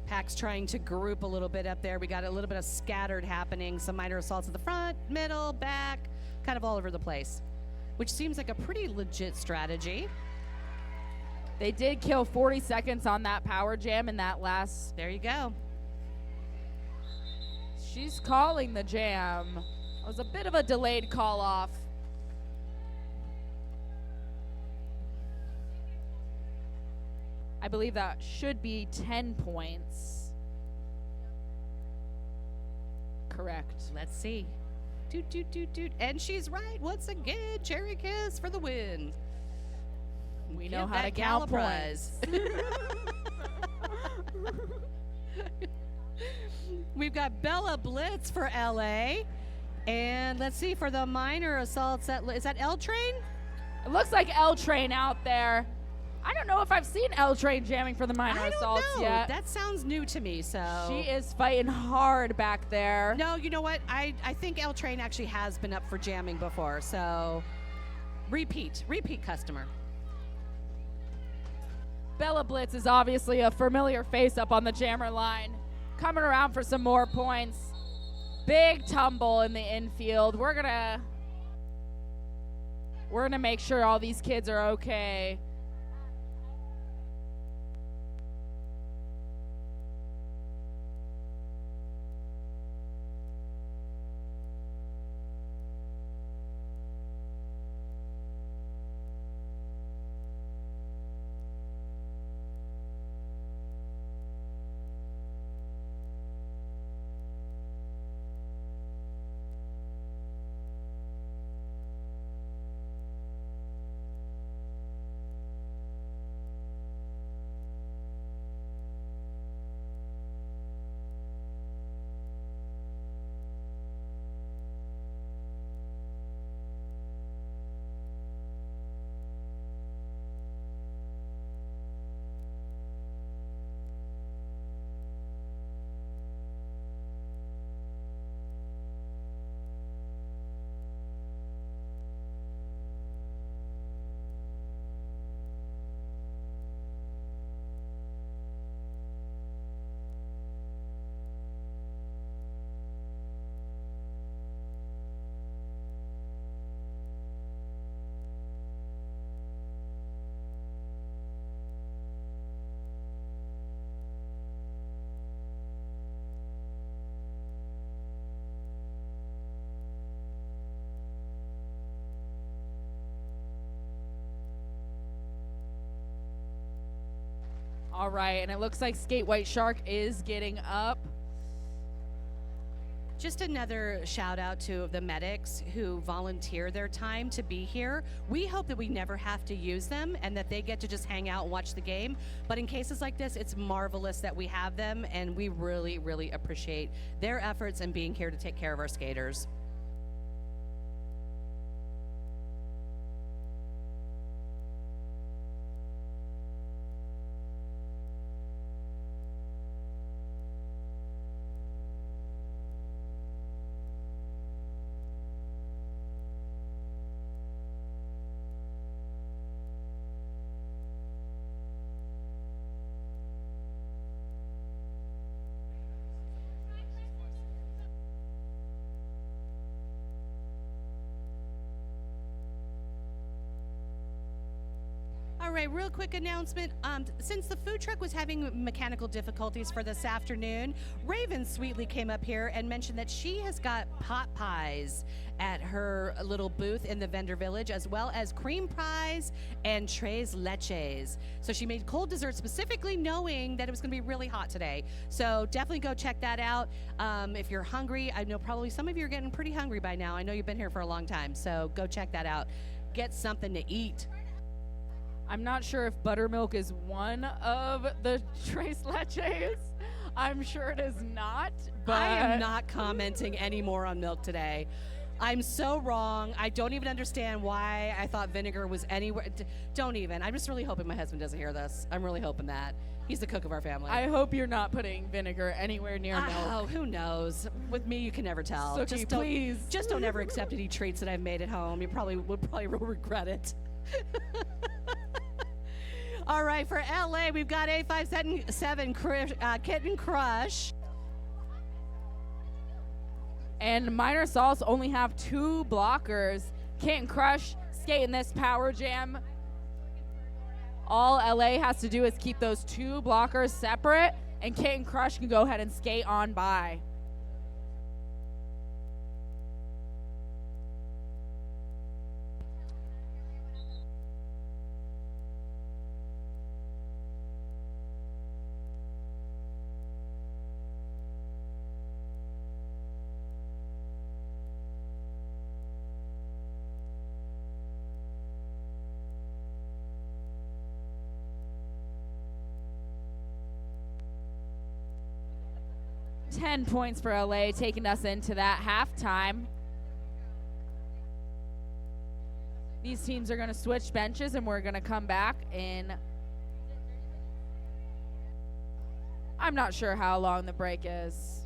Pack's trying to group a little bit up there. We got a little bit of scattered happening. Some minor assaults at the front, middle, back, kind of all over the place, which seems like a pretty legit strategy. They did kill 40 seconds on that power jam in that last. There you go. She's calling the jam. It was a bit of a delayed call off. I believe that should be 10 points. Correct. Let's see. Doot, doot, doot, doot. And she's right once again. Cherry Kiss for the win. We know Give how to that count gal a prize. points. We've got Bella Blitz for LA. And let's see, for the minor assaults, is that L Train? It looks like L Train out there. I don't know if I've seen L Train jamming for the minor I don't assaults know. yet. That sounds new to me, so. She is fighting hard back there. No, you know what? I think L Train actually has been up for jamming before, so repeat customer. Bella Blitz is obviously a familiar face up on the jammer line. Coming around for some more points. Big tumble in the infield. We're gonna make sure all these kids are okay. All right, and it looks like Skate White Shark is getting up. Just another shout out to the medics who volunteer their time to be here. We hope that we never have to use them and that they get to just hang out and watch the game. But in cases like this, it's marvelous that we have them, and we really, really appreciate their efforts and being here to take care of our skaters. All right, real quick announcement. Since the food truck was having mechanical difficulties for this afternoon, Raven sweetly came up here and mentioned that she has got pot pies at her little booth in the vendor village, as well as cream pies and tres leches. So she made cold dessert specifically knowing that it was going to be really hot today. So definitely go check that out. If you're hungry, I know probably some of you are getting pretty hungry by now. I know you've been here for a long time, so go check that out. Get something to eat. I'm not sure if buttermilk is one of the tres leches. I'm sure it is not, but I am not commenting anymore on milk today. I'm so wrong. I don't even understand why I thought vinegar was anywhere. Don't even. I'm just really hoping my husband doesn't hear this. I'm really hoping that. He's the cook of our family. I hope you're not putting vinegar anywhere near milk. Oh, who knows? With me, you can never tell. Suki, please. Just don't ever accept any treats that I've made at home. You probably will regret it. All right, for LA, we've got A577 Kitten Crush. And minor assaults only have 2 blockers. Kitten Crush skating this power jam. All LA has to do is keep those 2 blockers separate, and Kitten Crush can go ahead and skate on by. 10 points for LA, taking us into that halftime. These teams are going to switch benches, and we're going to come back in. I'm not sure how long the break is.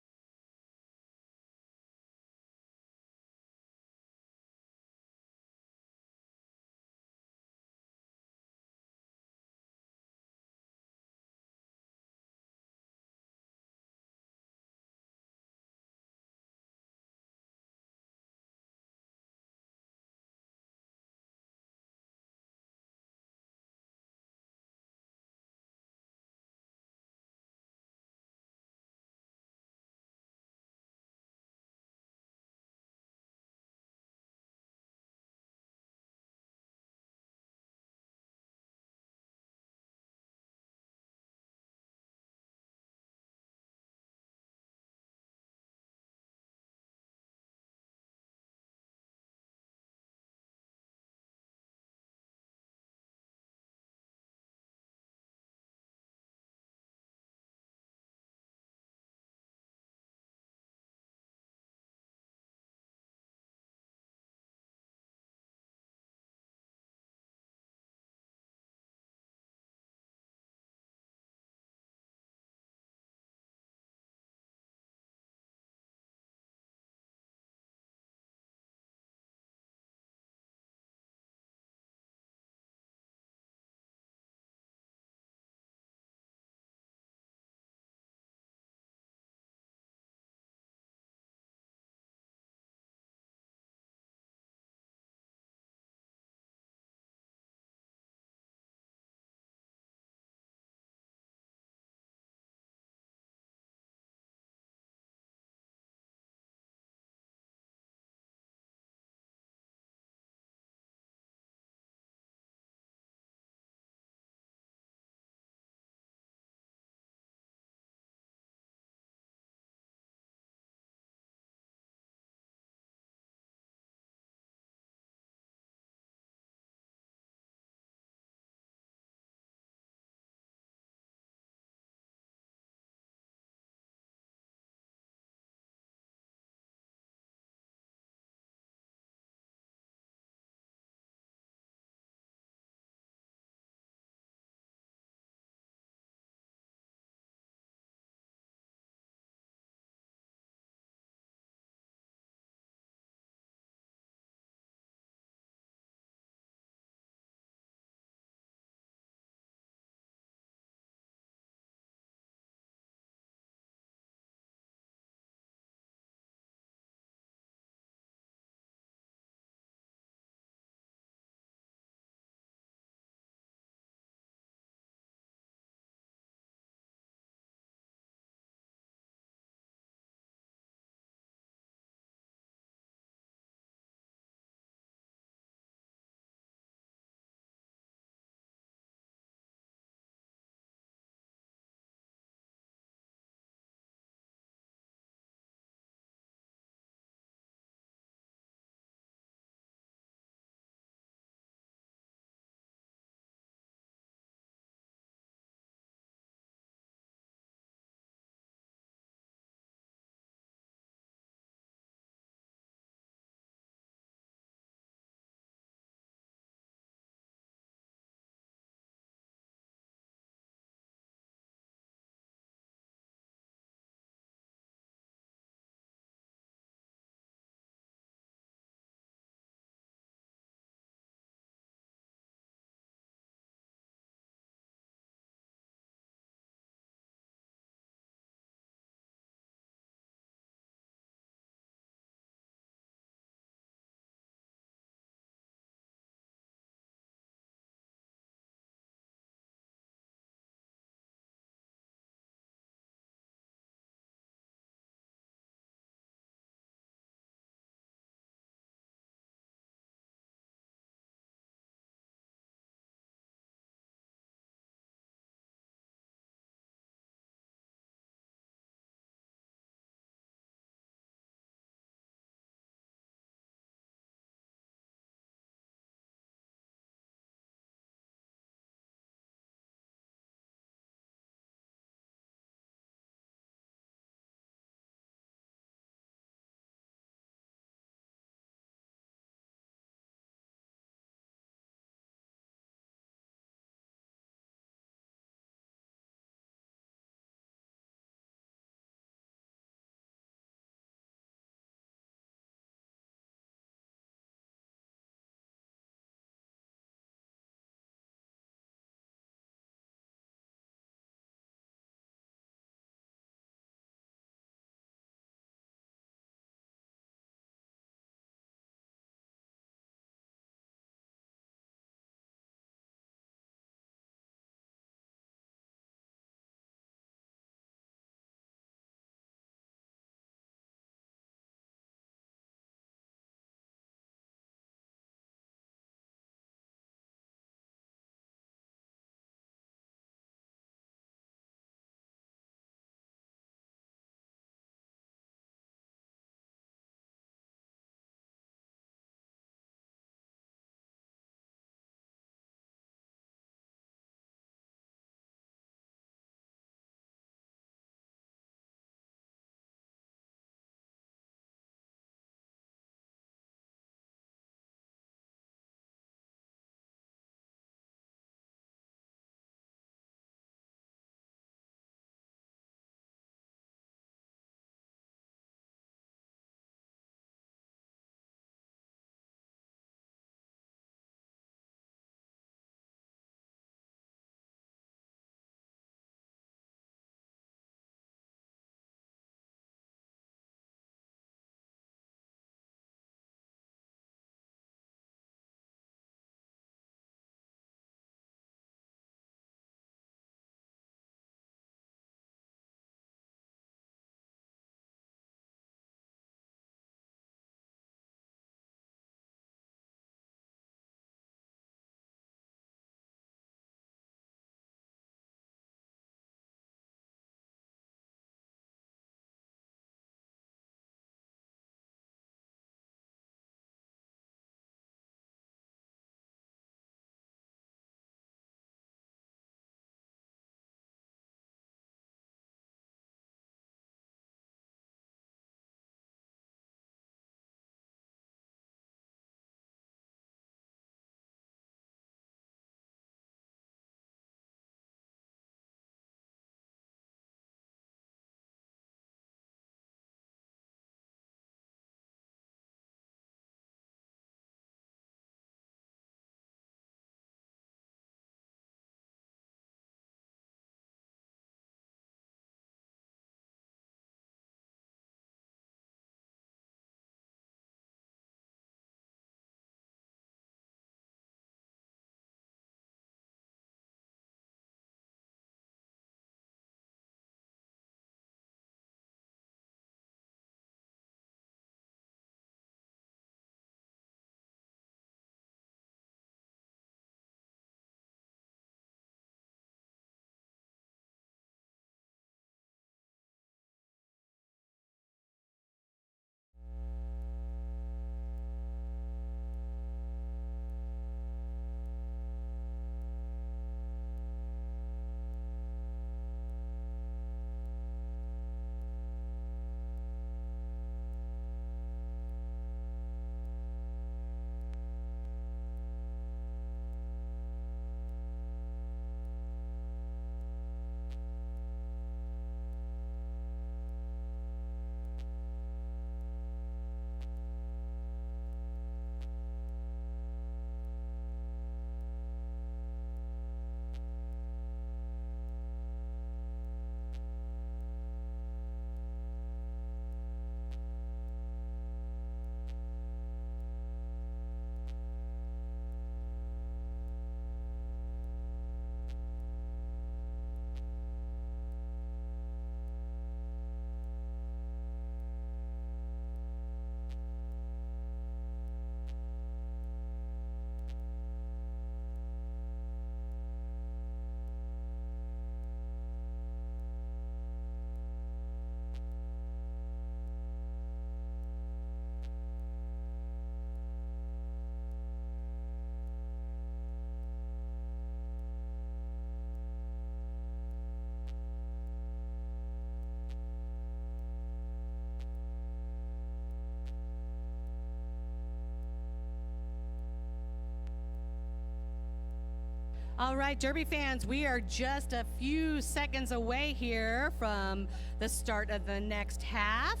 All right, Derby fans, we are just a few seconds away here from the start of the next half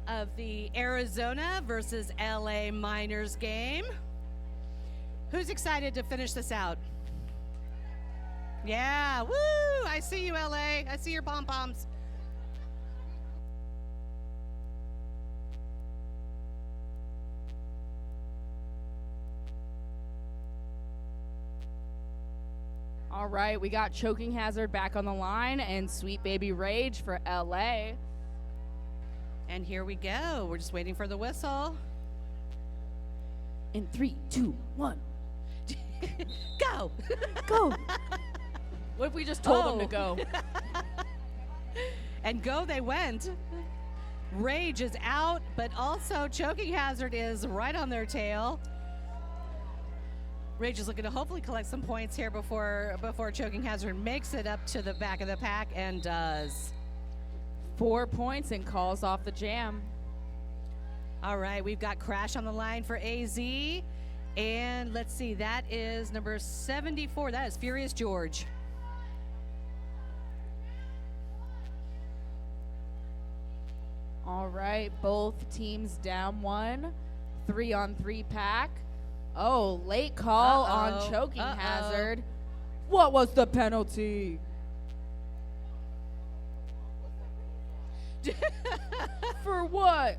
of the Arizona versus LA Miners game. Who's excited to finish this out? Yeah, woo! I see you, LA. I see your pom-poms. All right, we got Choking Hazard back on the line and Sweet Baby Rage for LA. And here we go. We're just waiting for the whistle. In 3, 2, 1. Go! Go! What if we just told them to go? And go they went. Rage is out, but also Choking Hazard is right on their tail. Rage is looking to hopefully collect some points here before Choking Hazard makes it up to the back of the pack, and does. 4 points and calls off the jam. All right, we've got Crash on the line for AZ. And let's see, that is number 74. That is Furious George. All right, both teams down 1. 3-on-3 pack. Oh, late call on Choking Hazard. What was the penalty? For what?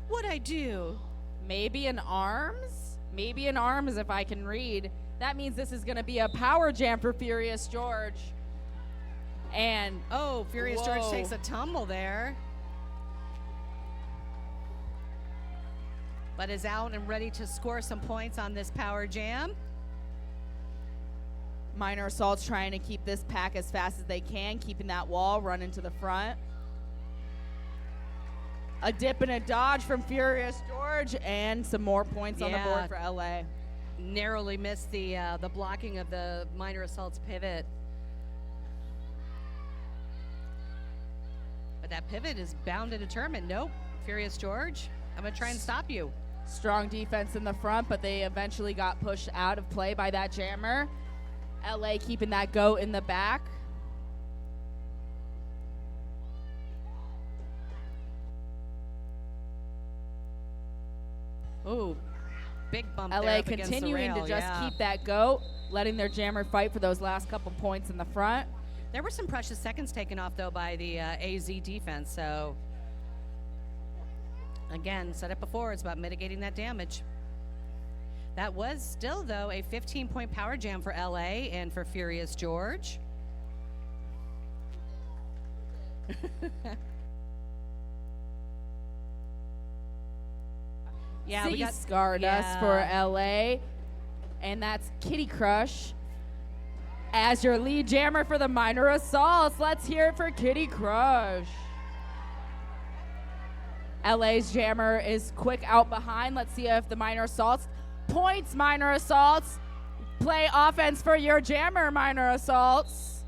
What'd I do? Maybe an arms? Maybe an arms if I can read. That means this is going to be a power jam for Furious George. And oh, Furious whoa. George takes a tumble there. But is out and ready to score some points on this power jam. Minor Assault's trying to keep this pack as fast as they can, keeping that wall, running to the front. A dip and a dodge from Furious George, and some more points on the board for LA. Narrowly missed the blocking of the Minor Assault's pivot. But that pivot is bound and determined. Nope, Furious George, I'm gonna try and stop you. Strong defense in the front, but they eventually got pushed out of play by that jammer. LA keeping that goat in the back. Ooh, big bump there LA up against the continuing rail, to just yeah. keep that goat, letting their jammer fight for those last couple points in the front. There were some precious seconds taken off, though, by the AZ defense. So, again, said it before, it's about mitigating that damage. That was still, though, a 15-point power jam for LA and for Furious George. Yeah, we got Stardust for LA, and that's Kitty Crush as your lead jammer for the Minor Assaults. Let's hear it for Kitty Crush. LA's jammer is quick out behind. Let's see if the Minor Assaults points. Minor Assaults, play offense for your jammer, Minor Assaults.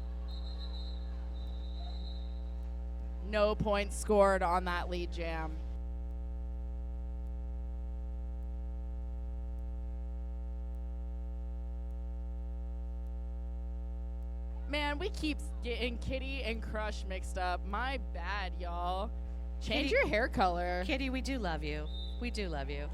No points scored on that lead jam. Man, we keep getting Kitty and Crush mixed up. My bad, y'all. Change your hair color. Kitty, we do love you. We do love you.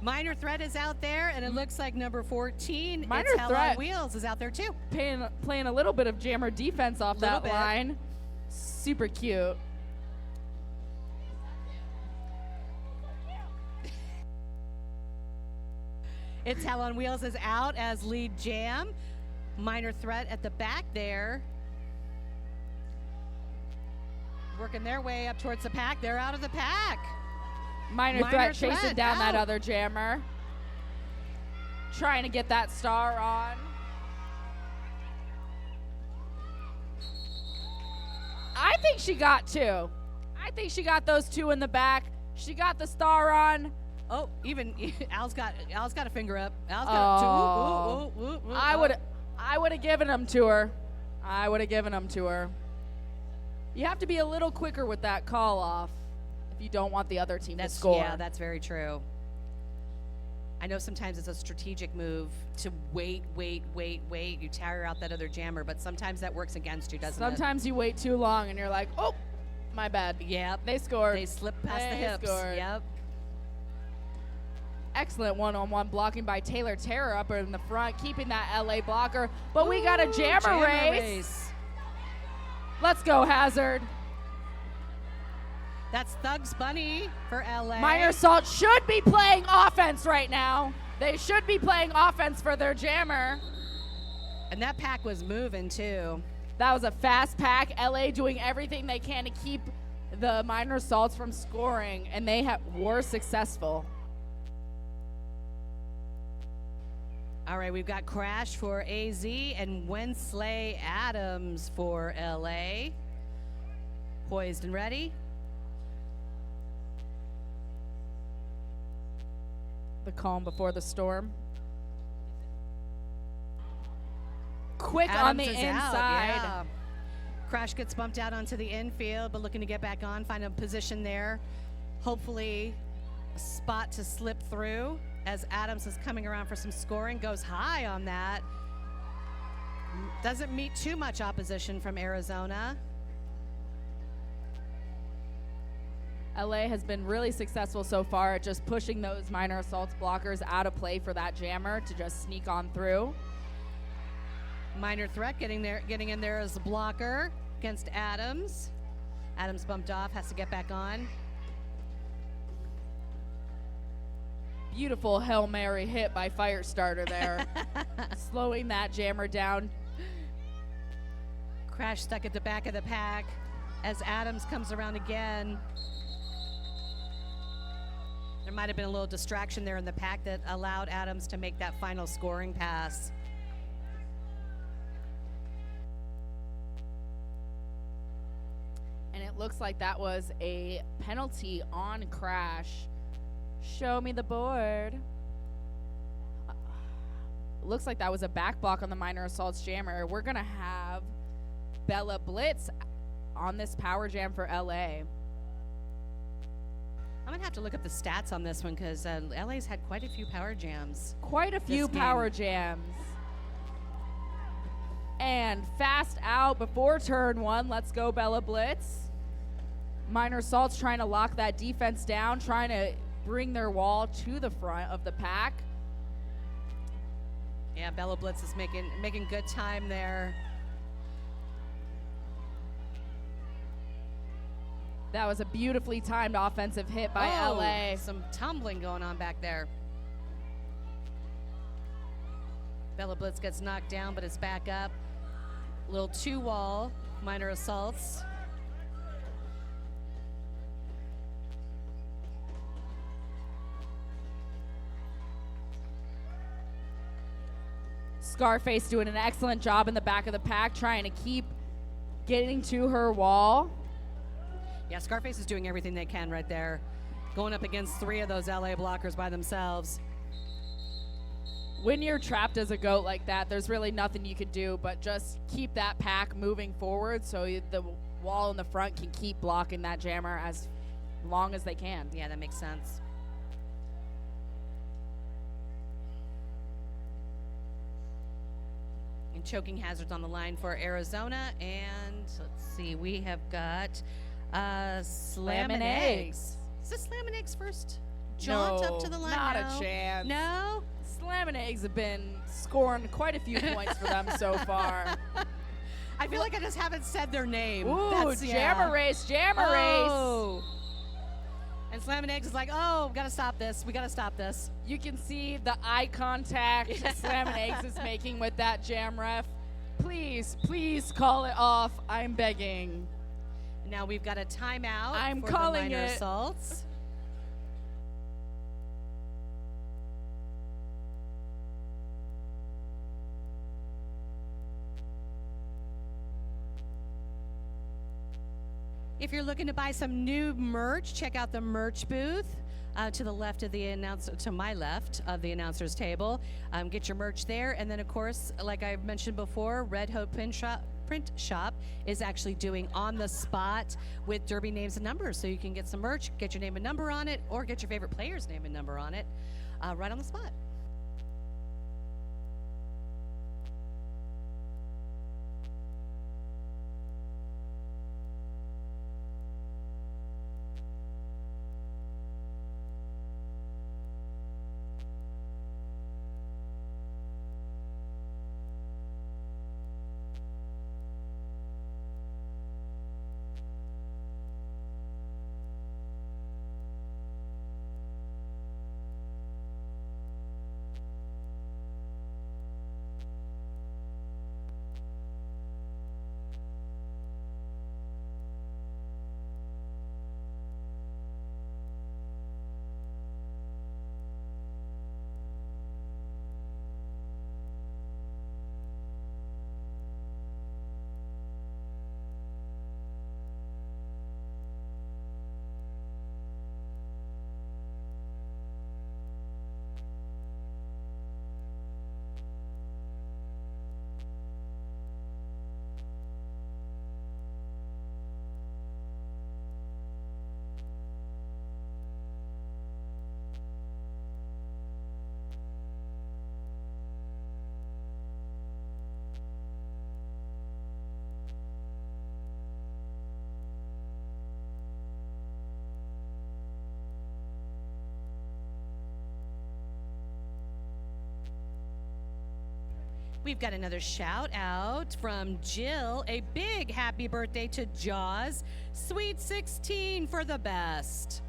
Minor Threat is out there, and it looks like number 14, Minor It's Hell on Threat. Wheels, is out there too. Playing a little bit of jammer defense off Little that bit. line. Super cute. It's Hell on Wheels is out as lead jam. Minor Threat at the back there. Working their way up towards the pack. They're out of the pack. Minor Threat chasing Threat down that out. other jammer. Trying to get that star on. I think she got two. I think she got those two in the back. She got the star on. Oh, even Al's got a finger up. Al's got two. Ooh, ooh, ooh, ooh, I would have given them to her. I would have given them to her. You have to be a little quicker with that call off if you don't want the other team to score. Yeah, that's very true. I know sometimes it's a strategic move to wait. You tire out that other jammer, but sometimes that works against you, doesn't Sometimes you wait too long and you're like, oh, my bad. it? Yep. They scored. They slip past the They hips. scored. Yep. Excellent one-on-one blocking by Taylor Terror up in the front, keeping that LA blocker. But we got a jammer race. Let's go, Hazard. That's Thugs Bunny for LA. Minor Assault should be playing offense right now. They should be playing offense for their jammer. And that pack was moving too. That was a fast pack. LA doing everything they can to keep the Minor Assaults from scoring, and they were successful. All right, we've got Crash for AZ and Wensley Adams for LA. Poised and ready. The calm before the storm. Quick on the Adams is inside. out, yeah. Crash gets bumped out onto the infield, but looking to get back on, find a position there. Hopefully a spot to slip through as Adams is coming around for some scoring. Goes high on that. Doesn't meet too much opposition from Arizona. LA has been really successful so far at just pushing those Minor Assaults blockers out of play for that jammer to just sneak on through. Minor Threat getting in there as a blocker against Adams. Adams bumped off, has to get back on. Beautiful Hail Mary hit by Firestarter there. Slowing that jammer down. Crash stuck at the back of the pack as Adams comes around again. There might have been a little distraction there in the pack that allowed Adams to make that final scoring pass. And it looks like that was a penalty on Crash. Show me the board. Looks like that was a back block on the Minor Assaults jammer. We're going to have Bella Blitz on this power jam for LA. I'm going to have to look up the stats on this one because LA's had quite a few power jams. Quite a few This power game. jams. And fast out before turn one. Let's go, Bella Blitz. Minor Assaults trying to lock that defense down, trying to bring their wall to the front of the pack. Yeah, Bella Blitz is making good time there. That was a beautifully timed offensive hit by LA. Some tumbling going on back there. Bella Blitz gets knocked down, but it's back up. Little two-wall, Minor Assaults. Scarface doing an excellent job in the back of the pack, trying to keep getting to her wall. Yeah, Scarface is doing everything they can right there. Going up against three of those LA blockers by themselves. When you're trapped as a goat like that, there's really nothing you can do but just keep that pack moving forward so the wall in the front can keep blocking that jammer as long as they can. Yeah, that makes sense. And choking hazards on the line for Arizona. And let's see, we have got Slam and Eggs. Is this Slam and Eggs first jaunt up to the line? Not No. a chance. No? Slam and Eggs have been scoring quite a few points for them so far. I feel like I just haven't said their name. Ooh, That's, jammer race, jammer race. And Slam and Eggs is like, oh, we gotta stop this. We gotta stop this. You can see the eye contact Slam and Eggs is making with that jam ref. Please, please call it off. I'm begging. Now we've got a timeout I'm for calling the Minor it. Assaults. If you're looking to buy some new merch, check out the merch booth to the left of the to my left of the announcer's table. Get your merch there, and then of course, like I mentioned before, Red Hope Print Shop is actually doing on the spot with Derby names and numbers, so you can get some merch, get your name and number on it, or get your favorite player's name and number on it. right on the spot. We've got another shout out from Jill. A big happy birthday to Jaws. Sweet 16 for the best.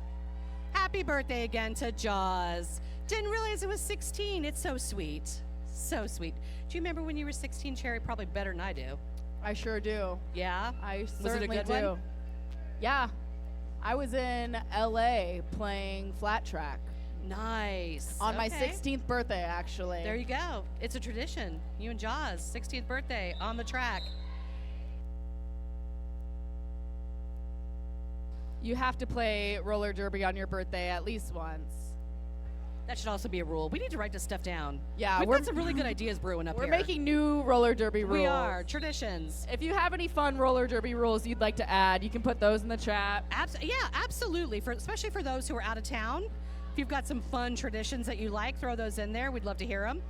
Happy birthday again to Jaws. Didn't realize it was 16. It's so sweet. So sweet. Do you remember when you were 16, Cherry? Probably better than I do. I sure do. Yeah? I Was it a certainly good do. one? Yeah. I was in LA playing flat track Nice. on my Okay. 16th birthday, actually. There you go. It's a tradition. You and Jaws, 16th birthday on the track. You have to play roller derby on your birthday at least once. That should also be a rule. We need to write this stuff down. Yeah, We've we're- got some really good ideas brewing up We're here. making new roller derby rules. We are. Traditions. If you have any fun roller derby rules you'd like to add, you can put those in the chat. Yeah, absolutely. Especially for those who are out of town. If you've got some fun traditions that you like, throw those in there. We'd love to hear them.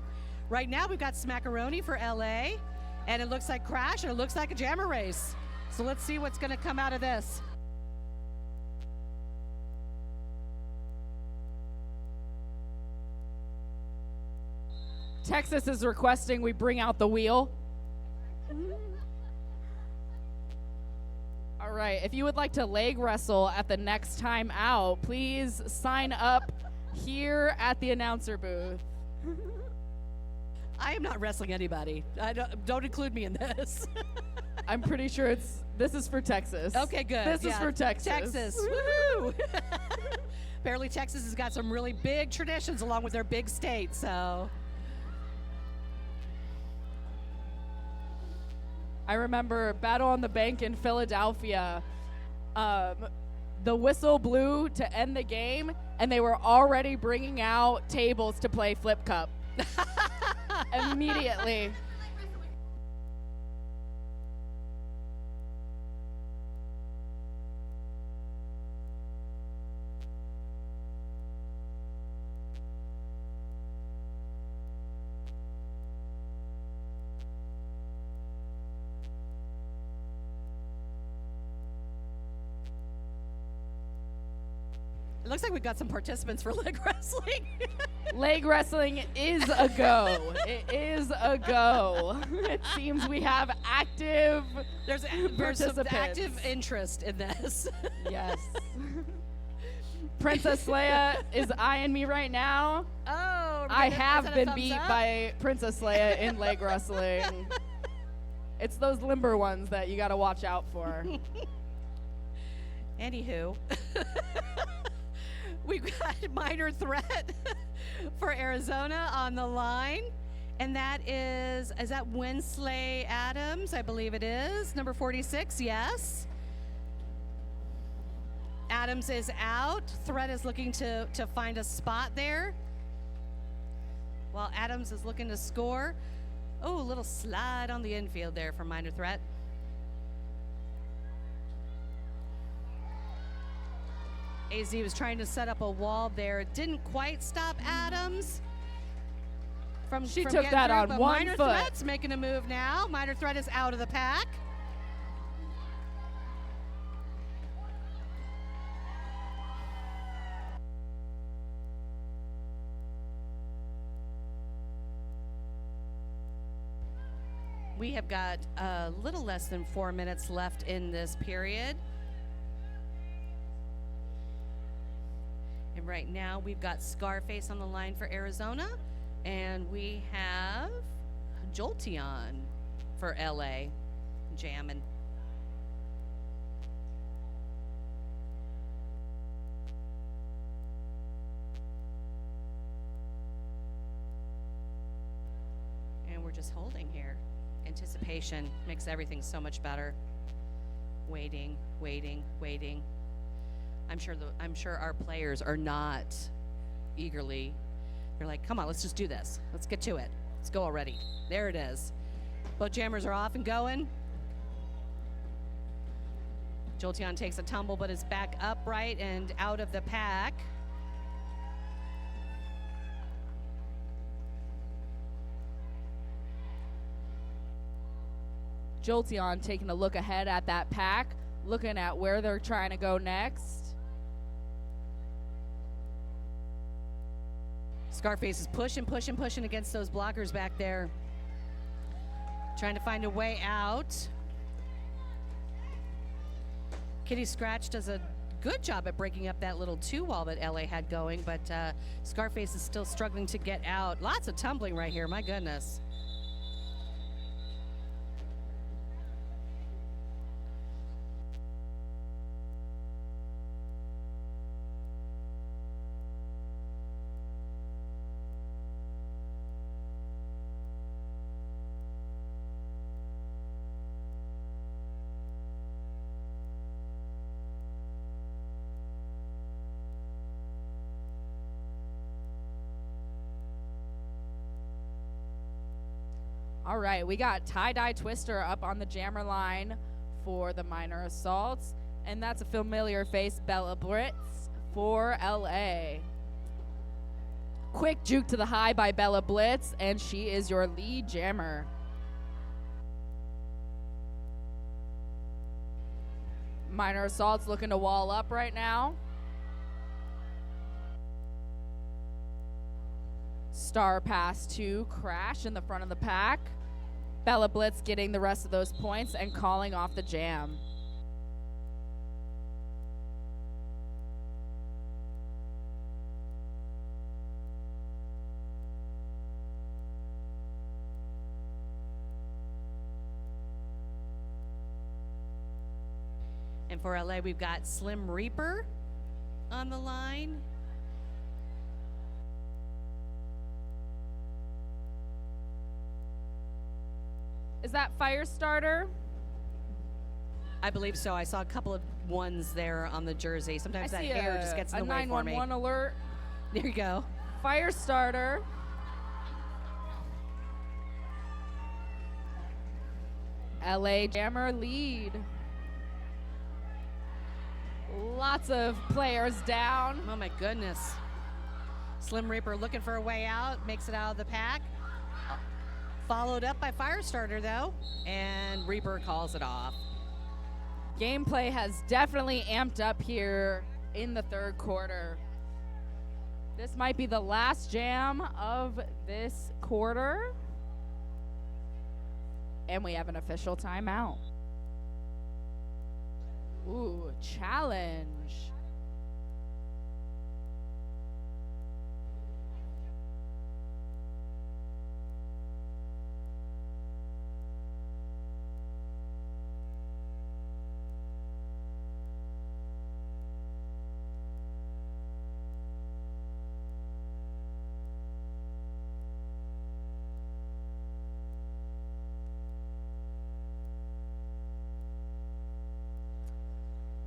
Right now, we've got Smackaroni for LA, and it looks like Crash, and it looks like a jammer race. So let's see what's going to come out of this. Texas is requesting we bring out the wheel. All right, if you would like to leg wrestle at the next time out, please sign up here at the announcer booth. I am not wrestling anybody. Don't include me in this. I'm pretty sure this is for Texas. Okay, good. This is Yeah, for Texas. Texas. Woo! Apparently, Texas has got some really big traditions along with their big state, so. I remember Battle on the Bank in Philadelphia. The whistle blew to end the game, and they were already bringing out tables to play Flip Cup. Immediately. It looks like we've got some participants for leg wrestling. Leg wrestling is a go. It is a go. It seems we have active There's some participants. active interest in this. Yes. Princess Leia is eyeing me right now. Oh, I is have that a been thumbs beat up? by Princess Leia in leg wrestling. It's those limber ones that you got to watch out for. Anywho, we've got Minor Threat for Arizona on the line. And that is that Winsley Adams? I believe it is. Number 46, yes. Adams is out. Threat is looking to find a spot there. While Adams is looking to score. Oh, a little slide on the infield there for Minor Threat. AZ was trying to set up a wall there. It didn't quite stop Adams. She from took getting that through, on but one Minor foot. Threat's making a move now. Minor Threat is out of the pack. We have got a little less than 4 minutes left in this period. And right now we've got Scarface on the line for Arizona, and we have Jolteon for LA, jamming. And we're just holding here. Anticipation makes everything so much better. Waiting, waiting, waiting. I'm sure our players are not eagerly. They're like, come on, let's just do this. Let's get to it. Let's go already. There it is. Both jammers are off and going. Jolteon takes a tumble, but is back upright and out of the pack. Jolteon taking a look ahead at that pack, looking at where they're trying to go next. Scarface is pushing against those blockers back there. Trying to find a way out. Kitty Scratch does a good job at breaking up that little 2-wall that LA had going, but Scarface is still struggling to get out. Lots of tumbling right here, my goodness. All right, we got Tie-Dye Twister up on the jammer line for the Minor Assaults, and that's a familiar face, Bella Blitz for LA. Quick juke to the high by Bella Blitz, and she is your lead jammer. Minor Assaults looking to wall up right now. Star pass to Crash in the front of the pack. Bella Blitz getting the rest of those points and calling off the jam. And for LA, we've got Slim Reaper on the line. Is that Firestarter? I believe so. I saw a couple of ones there on the jersey. Sometimes that hair just gets in the way for me. A 911 alert. There you go. Firestarter. LA Jammer lead. Lots of players down. Oh my goodness. Slim Reaper looking for a way out, makes it out of the pack. Followed up by Firestarter though, and Reaper calls it off. Gameplay has definitely amped up here in the third quarter. This might be the last jam of this quarter. And we have an official timeout. Ooh, challenge.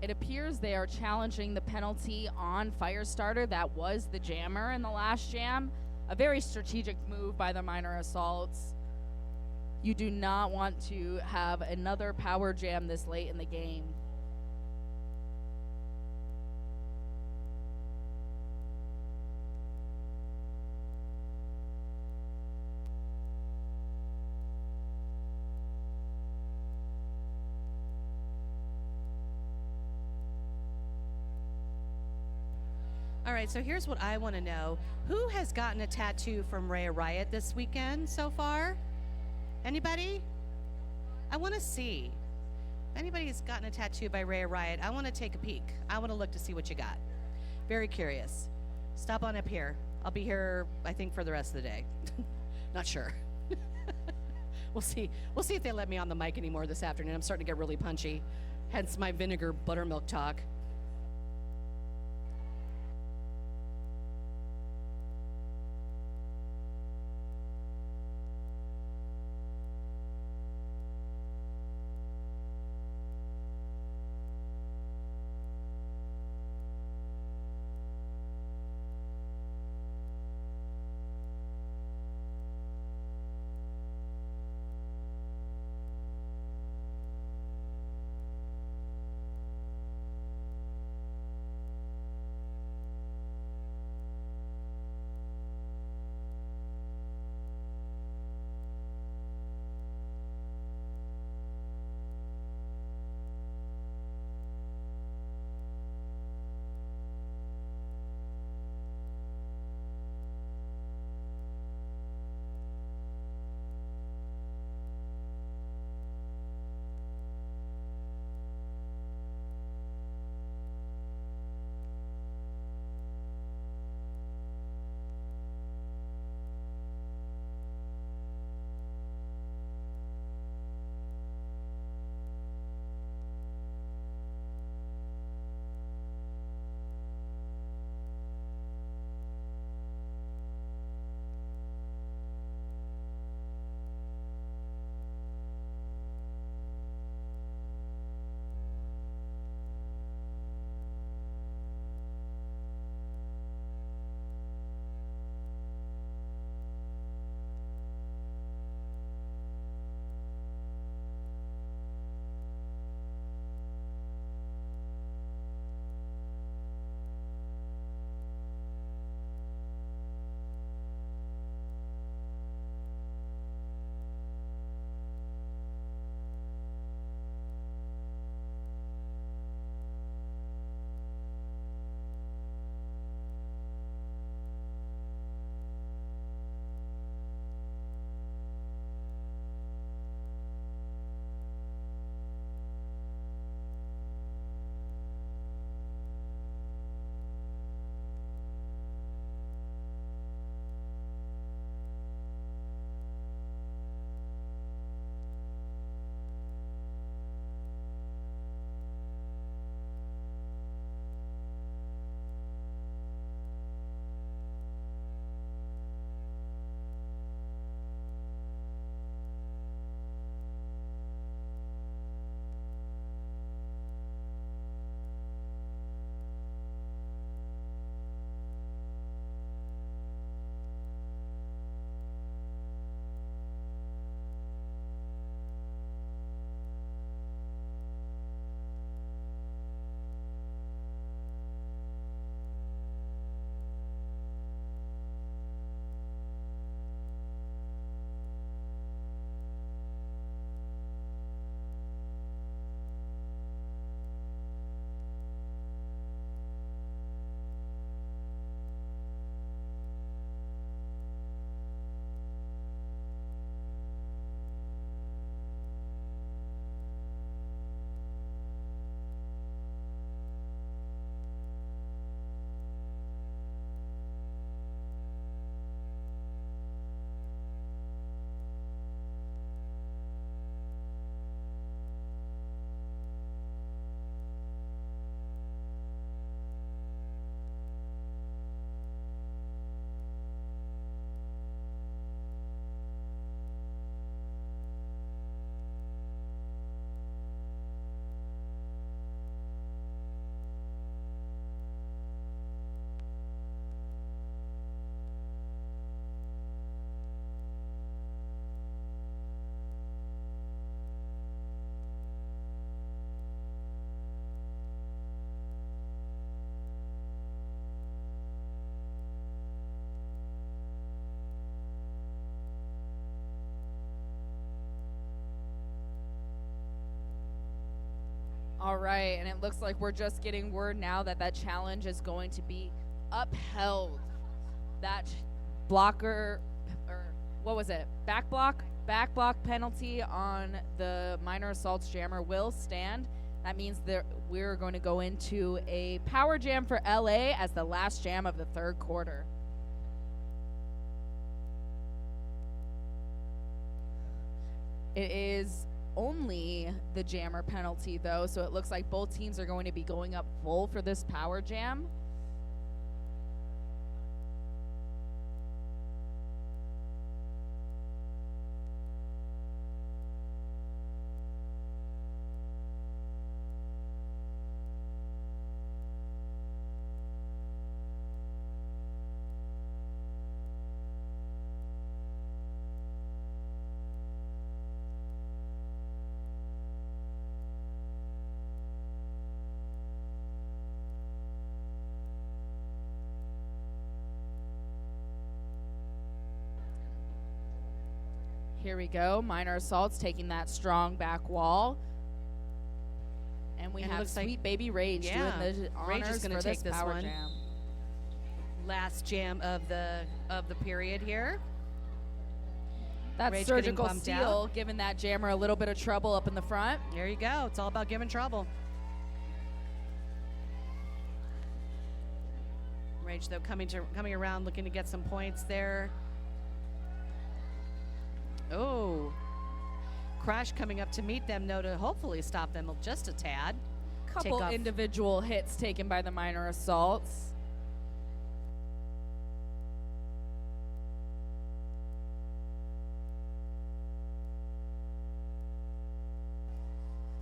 It appears they are challenging the penalty on Firestarter. That was the jammer in the last jam. A very strategic move by the Minor Assaults. You do not want to have another power jam this late in the game. All right, so here's what I want to know. Who has gotten a tattoo from Rhea Riot this weekend so far? Anybody? I want to see. If anybody's gotten a tattoo by Rhea Riot, I want to take a peek. I want to look to see what you got. Very curious. Stop on up here. I'll be here, I think, for the rest of the day. Not sure. We'll see. We'll see if they let me on the mic anymore this afternoon. I'm starting to get really punchy, hence my vinegar buttermilk talk. All right, and it looks like we're just getting word now that that challenge is going to be upheld that blocker, or what was it? Back block penalty on the minor assaults jammer will stand. That means that we're going to go into a power jam for LA as the last jam of the third quarter. It is only the jammer penalty, though, so it looks like both teams are going to be going up full for this power jam. Here we go. Minor assaults taking that strong back wall. And we have Sweet Baby Rage doing the honors for this power jam. Last jam of the period here. That's Rage Surgical Steel giving that jammer a little bit of trouble up in the front. There you go. It's all about giving trouble. Rage, though, coming around, looking to get some points there. Oh, Crush coming up to meet them, though, to hopefully stop them just a tad. Couple individual hits taken by the minor assaults.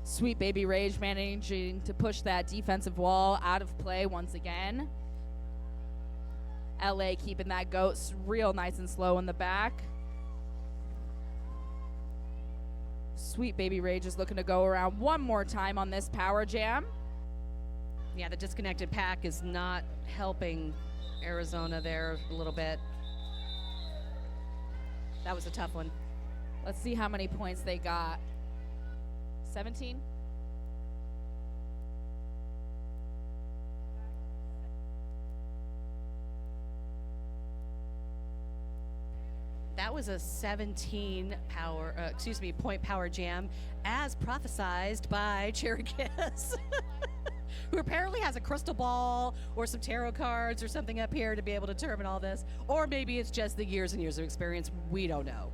Sweet Baby Rage managing to push that defensive wall out of play once again. LA keeping that goat real nice and slow in the back. Sweet Baby Rage is looking to go around one more time on this power jam. Yeah, the disconnected pack is not helping Arizona there a little bit. That was a tough one. Let's see how many points they got. 17? That was a 17 point power jam, as prophesized by Cherry Kiss, who apparently has a crystal ball or some tarot cards or something up here to be able to determine all this. Or maybe it's just the years and years of experience. We don't know.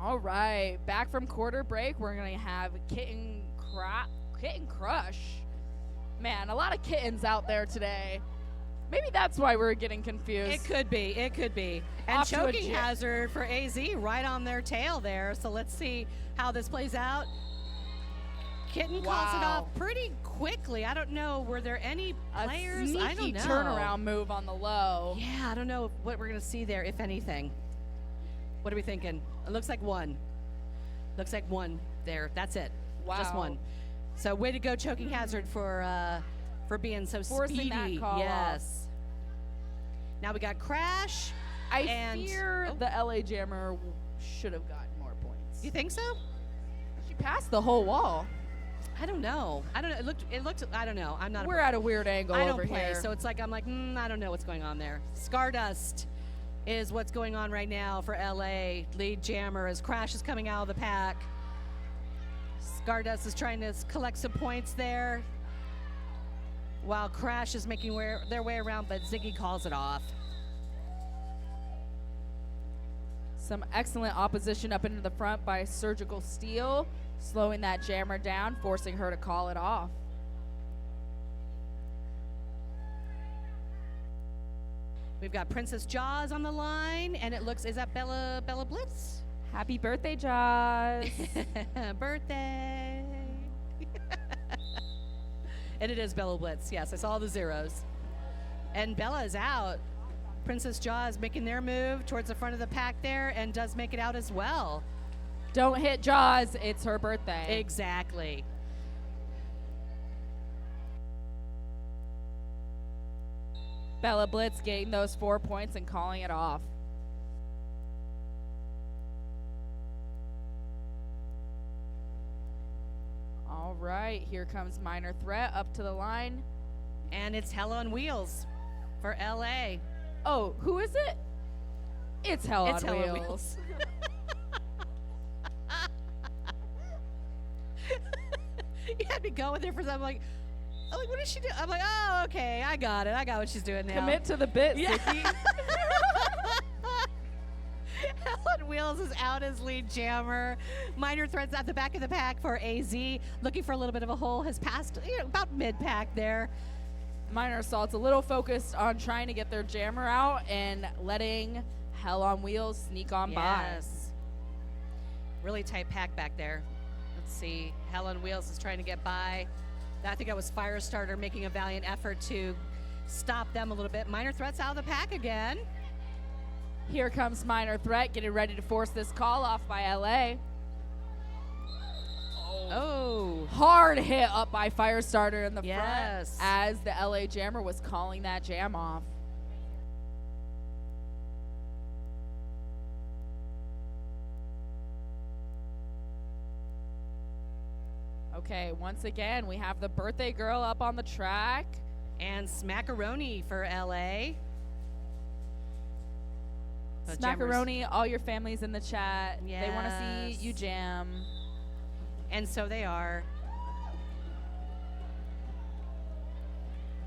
All right, back from quarter break, we're going to have Kitten Crush. Man, a lot of kittens out there today. Maybe that's why we're getting confused. It could be. It could be. And Off to a choking jet. hazard for AZ right on their tail there. So let's see how this plays out. Kitten calls it Wow. off pretty quickly. I don't know. Were there any players? A I sneaky don't know. turnaround move on the low. Yeah, I don't know what we're going to see there, if anything. What are we thinking? It looks like one. Looks like one there. That's it. Just Wow. one. So way to go, choking hazard for being so Forcing that speedy. call Yes. Now we got Crash. I And- fear oh. the LA Jammer should have gotten more points. You think so? She passed the whole wall. I don't know. I don't know. It looked. I don't know. I'm not. We're at a weird angle I over don't play, here. so it's like I'm like I don't know what's going on there. Stardust is what's going on right now for LA. Lead jammer as Crash is coming out of the pack. Stardust is trying to collect some points there, while Crash is making their way around, but Ziggy calls it off. Some excellent opposition up into the front by Surgical Steel, slowing that jammer down, forcing her to call it off. We've got Princess Jaws on the line, and it looks, is that Bella Blitz? Happy birthday, Jaws. Birthday. And it is Bella Blitz. Yes, I saw the zeros. And Bella is out. Princess Jaws making their move towards the front of the pack there and does make it out as well. Don't hit Jaws. It's her birthday. Exactly. Bella Blitz getting those 4 points and calling it off. All right, here comes Minor Threat up to the line. And it's Hell on Wheels for LA. Oh, who is it? It's Hell It's on Hell on Wheels. You had me go with her for something like, what does she do? I'm like, oh, okay, I got it. I got what she's doing now. Commit to the bit, Yeah. Ziggy. Hell on Wheels is out as lead jammer. Minor Threats at the back of the pack for AZ. Looking for a little bit of a hole. Has passed about mid-pack there. Minor Assault's a little focused on trying to get their jammer out and letting Hell on Wheels sneak on Yes. Really tight pack back there. Let's see. Hell on Wheels is trying to get by. I think that was Firestarter making a valiant effort to stop them a little bit. Minor Threats out of the pack again. by. Here comes Minor Threat getting ready to force this call off by LA. Oh. Hard hit up by Firestarter in the Yes. front as the LA Jammer was calling that jam off. Okay, once again, we have the birthday girl up on the track. And Smackaroni for LA. The Jammers. Smackaroni, all your families in the chat. They want to see Yes. you jam. And so they are.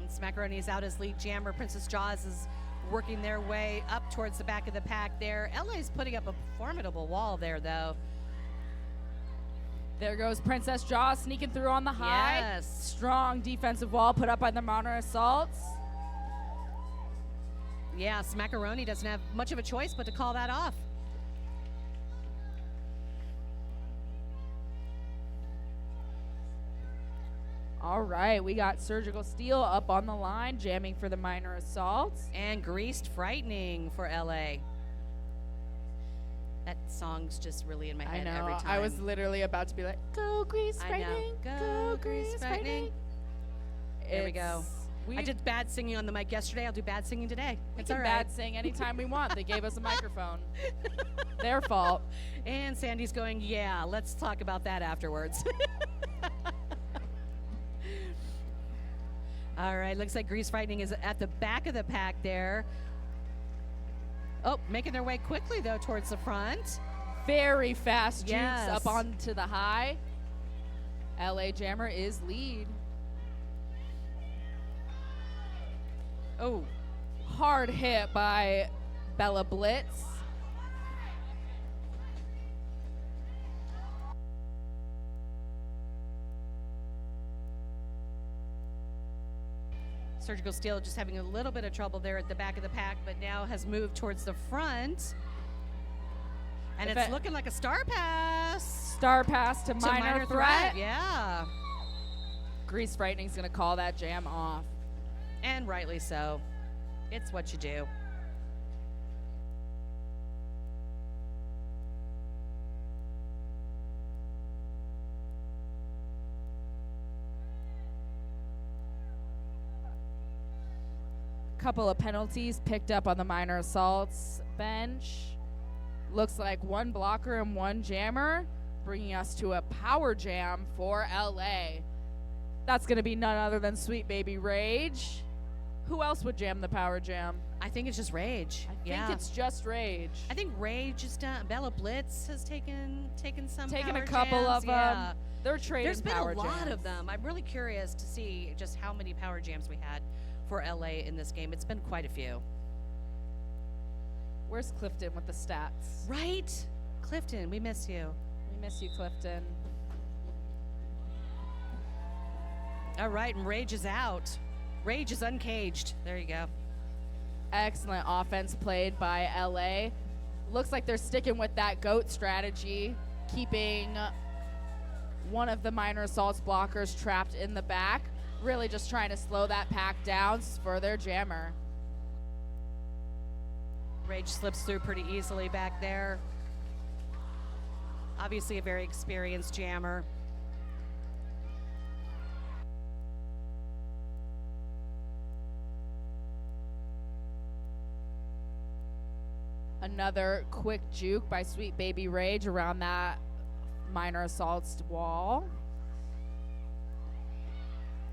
And Smackaroni is out as lead jammer. Princess Jaws is working their way up towards the back of the pack there. LA's putting up a formidable wall there, though. There goes Princess Jaws sneaking through on the high. Yes. Strong defensive wall put up by the Minor Assaults. Yeah, Smackaroni doesn't have much of a choice but to call that off. All right, we got Surgical Steel up on the line, jamming for the Minor Assaults. And Greased Frightening for LA. That song's just really in my head every time. I was literally about to be like, go Grease I know. Frightening, Go Grease Frightening. There we go. We I did bad singing on the mic yesterday. I'll do bad singing today. we It's can all bad right. sing anytime we want. They gave us a microphone. Their fault. And Sandy's going, yeah, let's talk about that afterwards. All right, looks like Grease Frightening is at the back of the pack there. Oh, making their way quickly, though, towards the front. Very fast jukes Yes. up onto the high. LA Jammer is lead. Oh, Hard hit by Bella Blitz. Surgical Steel just having a little bit of trouble there at the back of the pack, but now has moved towards the front. And it's looking like a star pass. Star pass to minor threat. Yeah. Grease Frightening's going to call that jam off. And rightly so. It's what you do. Couple of penalties picked up on the minor assaults bench. Looks like one blocker and one jammer, bringing us to a power jam for LA. That's going to be none other than Sweet Baby Rage. Who else would jam the power jam? I think it's just Rage. I think it's just Rage. I think Rage is done. Bella Blitz has taken some Taken power a couple jams. of Yeah. them. They're trading There's been power a lot jams. of them. I'm really curious to see just how many power jams we had for LA in this game. It's been quite a few. Where's Clifton with the stats? Right? Clifton, we miss you. We miss you, Clifton. All right, and Rage is out. Rage is uncaged. There you go. Excellent offense played by LA. Looks like they're sticking with that GOAT strategy, keeping one of the minor assaults blockers trapped in the back. Really just trying to slow that pack down for their jammer. Rage slips through pretty easily back there. Obviously a very experienced jammer. Another quick juke by Sweet Baby Rage around that minor assaults wall.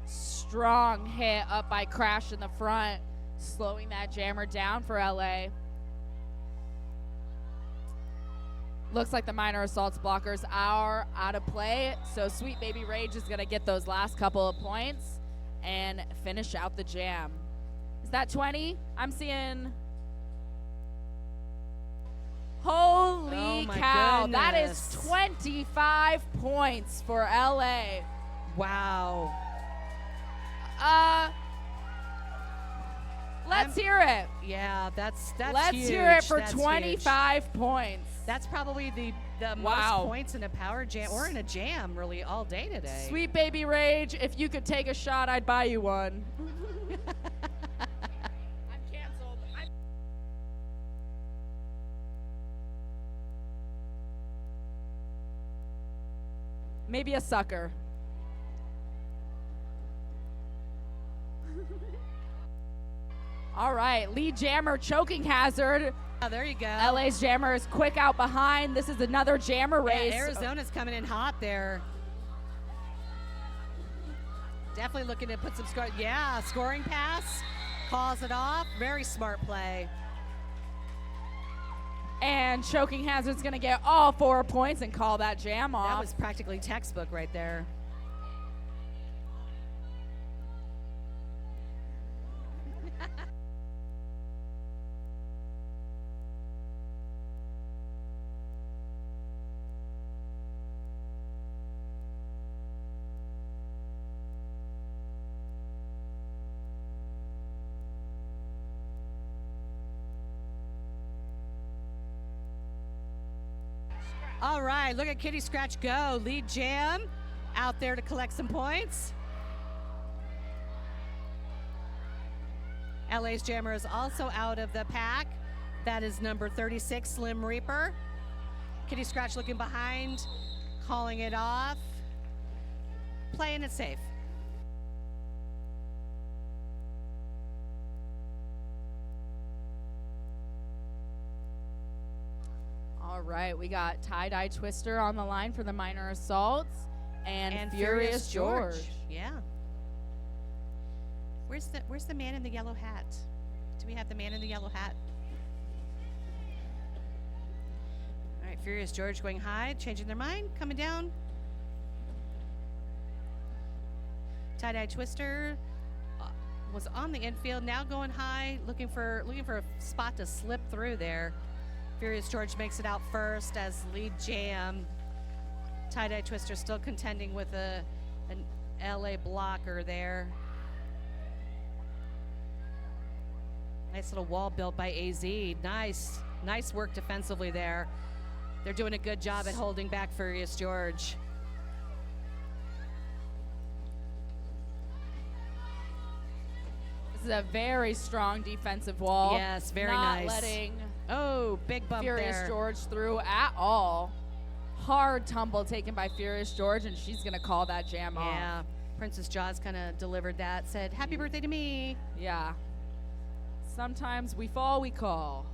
Strong hit up by Crash in the front, slowing that jammer down for LA. Looks like the minor assaults blockers are out of play, so Sweet Baby Rage is going to get those last couple of points and finish out the jam. Is that 20? I'm seeing... Holy cow, goodness. that is 25 points for LA. Wow. Let's hear it. Yeah, that's Let's huge. hear it for That's 25 huge. points. That's probably the Wow. most points in a power jam or in a jam really all day today. Sweet Baby Rage, if you could take a shot, I'd buy you one. I'm canceled. Maybe a sucker. All right, lead jammer choking hazard. Oh, there you go. LA's jammer is quick out behind. This is another jammer race. Yeah, Arizona's coming in hot there. Definitely looking to put some score. Yeah, scoring pass. Calls it off. Very smart play. And choking hazard's gonna get all 4 points and call that jam off. That was practically textbook right there. All right, look at Kitty Scratch go. Lead jam out there to collect some points. LA's jammer is also out of the pack. That is number 36, Slim Reaper. Kitty Scratch looking behind, calling it off, playing it safe. All right, we got Tie-Dye Twister on the line for the minor assaults and Furious George. Yeah. Where's the man in the yellow hat? Do we have the man in the yellow hat? All right, Furious George going high, changing their mind, coming down. Tie-Dye Twister was on the infield, now going high, looking for a spot to slip through there. Furious George makes it out first as lead jam. Tie-Dye Twister still contending with an LA blocker there. Nice little wall built by AZ. Nice work defensively there. They're doing a good job at holding back Furious George. This is a very strong defensive wall. Yes, very Not nice. letting Oh, big bump Furious there. George through at all. Hard tumble taken by Furious George, and she's going to call that jam off. Yeah, Princess Jaws kind of delivered that, said, happy birthday to me. Yeah. Sometimes we fall, we call.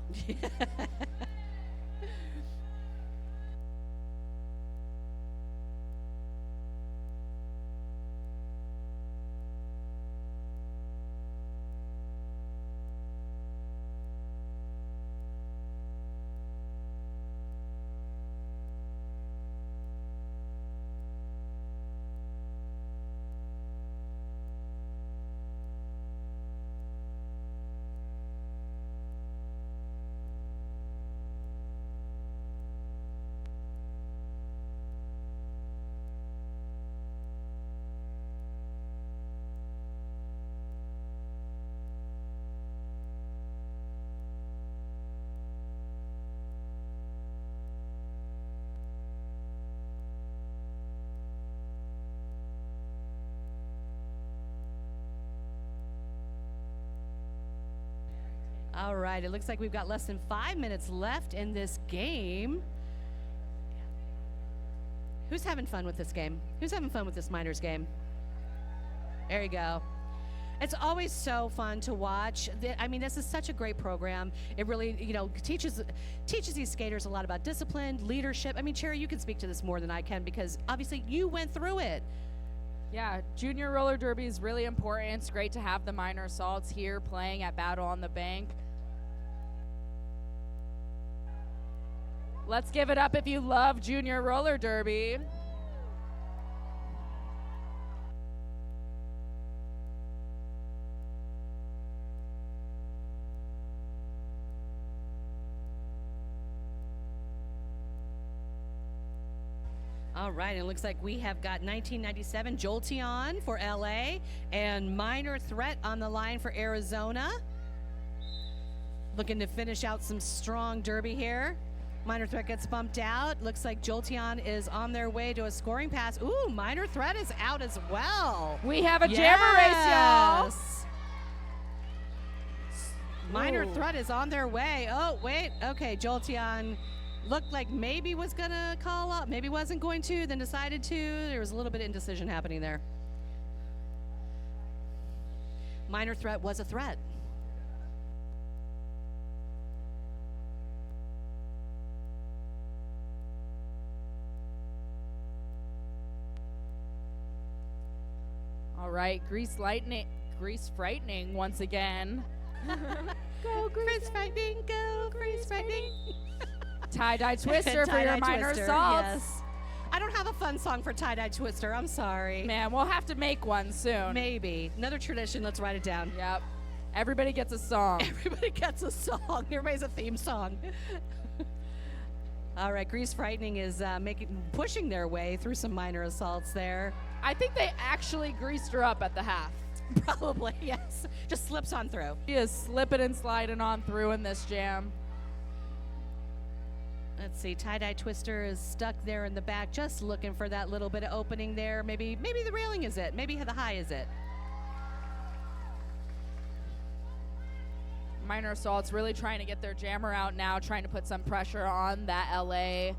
All right, it looks like we've got less than 5 minutes left in this game. Who's having fun with this game? Who's having fun with this Miners game? There you go. It's always so fun to watch. I mean, this is such a great program. It really, teaches these skaters a lot about discipline, leadership. I mean, Cherry, you can speak to this more than I can because obviously you went through it. Yeah, junior roller derby is really important. It's great to have the minor assaults here playing at Battle on the Bank. Let's give it up if you love junior roller derby. All right, it looks like we have got 1997 Jolteon for LA and Minor Threat on the line for Arizona. Looking to finish out some strong derby here. Minor Threat gets bumped out. Looks like Jolteon is on their way to a scoring pass. Ooh, Minor Threat is out as well. We have a jammer race, y'all. Yes. Minor Ooh. Threat is on their way. Oh, wait. Okay, Jolteon looked like maybe was going to call up, maybe wasn't going to, then decided to. There was a little bit of indecision happening there. Minor Threat was a threat. All right, Grease Frightening once again. Go, Grease Frightening, go, Grease Frightening. Tie-dye twister for your Tie-dye minor twister, assaults. yes. I don't have a fun song for tie-dye twister. I'm sorry. Man, we'll have to make one soon. Maybe. Another tradition. Let's write it down. Yep. Everybody gets a song. Everybody gets a song. Everybody's a theme song. All right, Grease Frightening is pushing their way through some minor assaults there. I think they actually greased her up at the half. Probably, yes. Just slips on through. She is slipping and sliding on through in this jam. Let's see, tie-dye twister is stuck there in the back, just looking for that little bit of opening there. Maybe the railing is it. Maybe the high is it. Minor assaults really trying to get their jammer out now, trying to put some pressure on that LA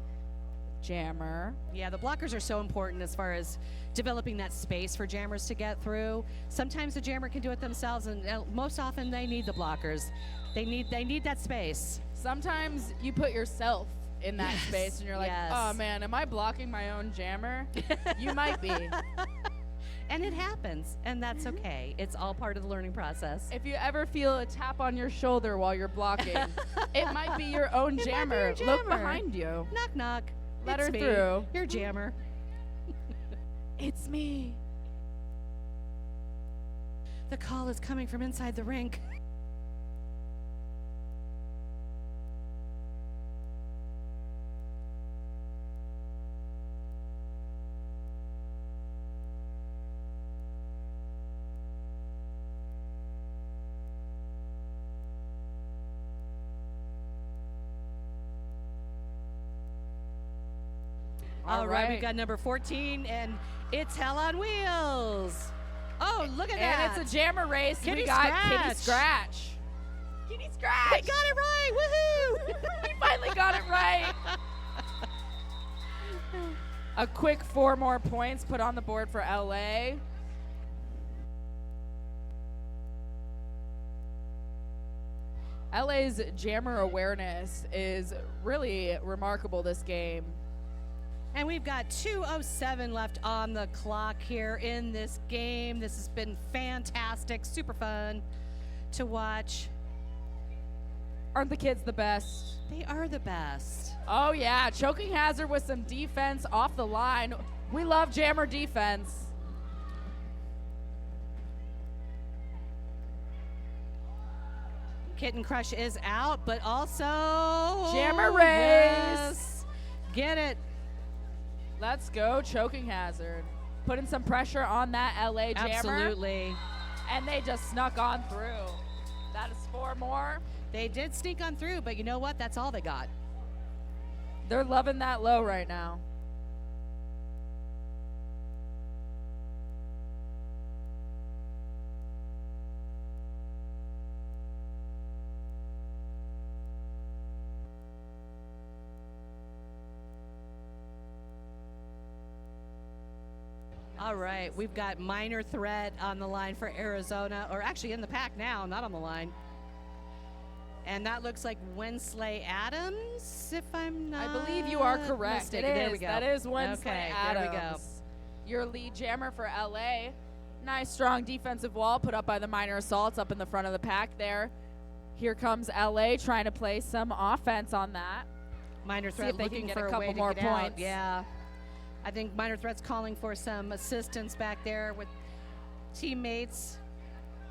jammer. Yeah, the blockers are so important as far as developing that space for jammers to get through. Sometimes the jammer can do it themselves, and most often they need the blockers. They need that space. Sometimes you put yourself in that space and you're like, yes. oh man, am I blocking my own jammer? You might be. And it happens, and that's okay. It's all part of the learning process. If you ever feel a tap on your shoulder while you're blocking, it might be your own It might be jammer. your Look jammer. behind you. Knock, knock. Let It's her me, through. your jammer. It's me. The call is coming from inside the rink. All right, we got number 14, and it's Hell on Wheels. Oh, look at that. And it's a jammer race. Kitty we got Scratch. Kitty Scratch. Kitty We Scratch. got it right. Woohoo! We finally got it right. A quick 4 more points put on the board for LA. LA's jammer awareness is really remarkable this game. And we've got 2:07 left on the clock here in this game. This has been fantastic, super fun to watch. Aren't the kids the best? They are the best. Oh yeah, choking hazard with some defense off the line. We love jammer defense. Kitten Crush is out, but also Jammer race. Yes. Get it. Let's go, choking hazard. Putting some pressure on that LA jammer. Absolutely. And they just snuck on through. That is 4 more. They did sneak on through, but you know what? That's all they got. They're loving that low right now. All right, we've got Minor Threat on the line for Arizona, or actually in the pack now, not on the line. And that looks like Wensley Adams, if I'm not I believe you are correct. mistaken. It There is. we go. That is Wednesday Okay, Adams. there we go. Your lead jammer for LA. Nice strong defensive wall put up by the Minor Assaults up in the front of the pack there. Here comes LA trying to play some offense on that. Minor See Threat if they can looking get a for couple way to more get out. points. Yeah. I think Minor Threat's calling for some assistance back there with teammates.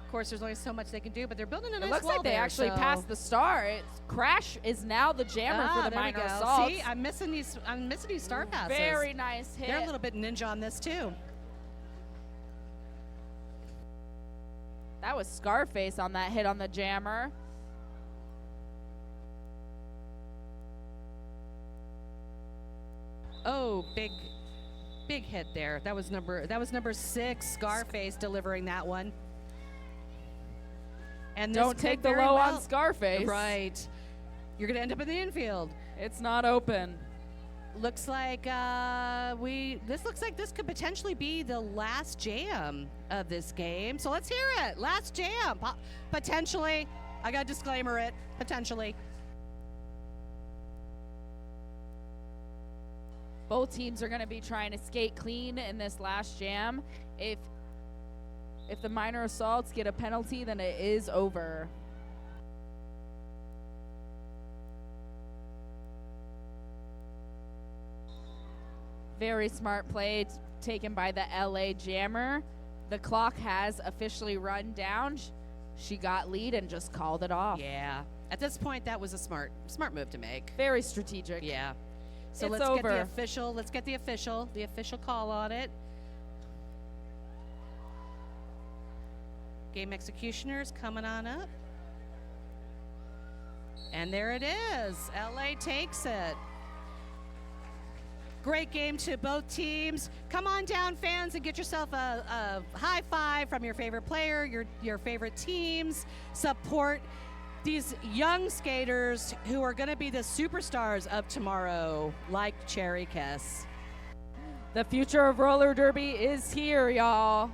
Of course, there's only so much they can do, but they're building a nice It looks wall like they there, actually so. passed the star. Crash is now the jammer for the there we Minor go. Assaults. See, I'm missing these star passes. Very nice hit. They're a little bit ninja on this too. That was Scarface on that hit on the jammer. Oh, big hit there. That was number 6, Scarface delivering that one. And this Don't could take the very low well- on Scarface. Right. You're gonna end up in the infield. It's not open. Looks like this looks like this could potentially be the last jam of this game. So let's hear it. Last jam. Potentially. I got to disclaimer it. Potentially. Both teams are going to be trying to skate clean in this last jam. If the Minor Assaults get a penalty, then it is over. Very smart play taken by the LA Jammer. The clock has officially run down. She got lead and just called it off. Yeah. At this point, that was a smart move to make. Very strategic. Yeah. So It's let's over. get the official call on it. Game executioners coming on up. And there it is. LA takes it. Great game to both teams. Come on down, fans, and get yourself a high five from your favorite player, your favorite teams. Support these young skaters who are going to be the superstars of tomorrow, like Cherry Kiss. The future of roller derby is here, y'all.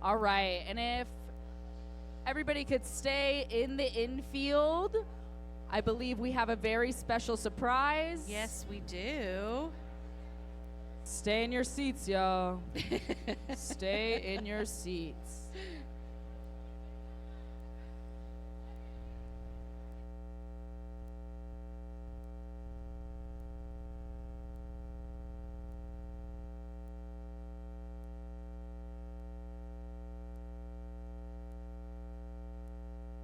All right, and if everybody could stay in the infield, I believe we have a very special surprise. Yes, we do. Stay in your seats, y'all. Stay in your seats.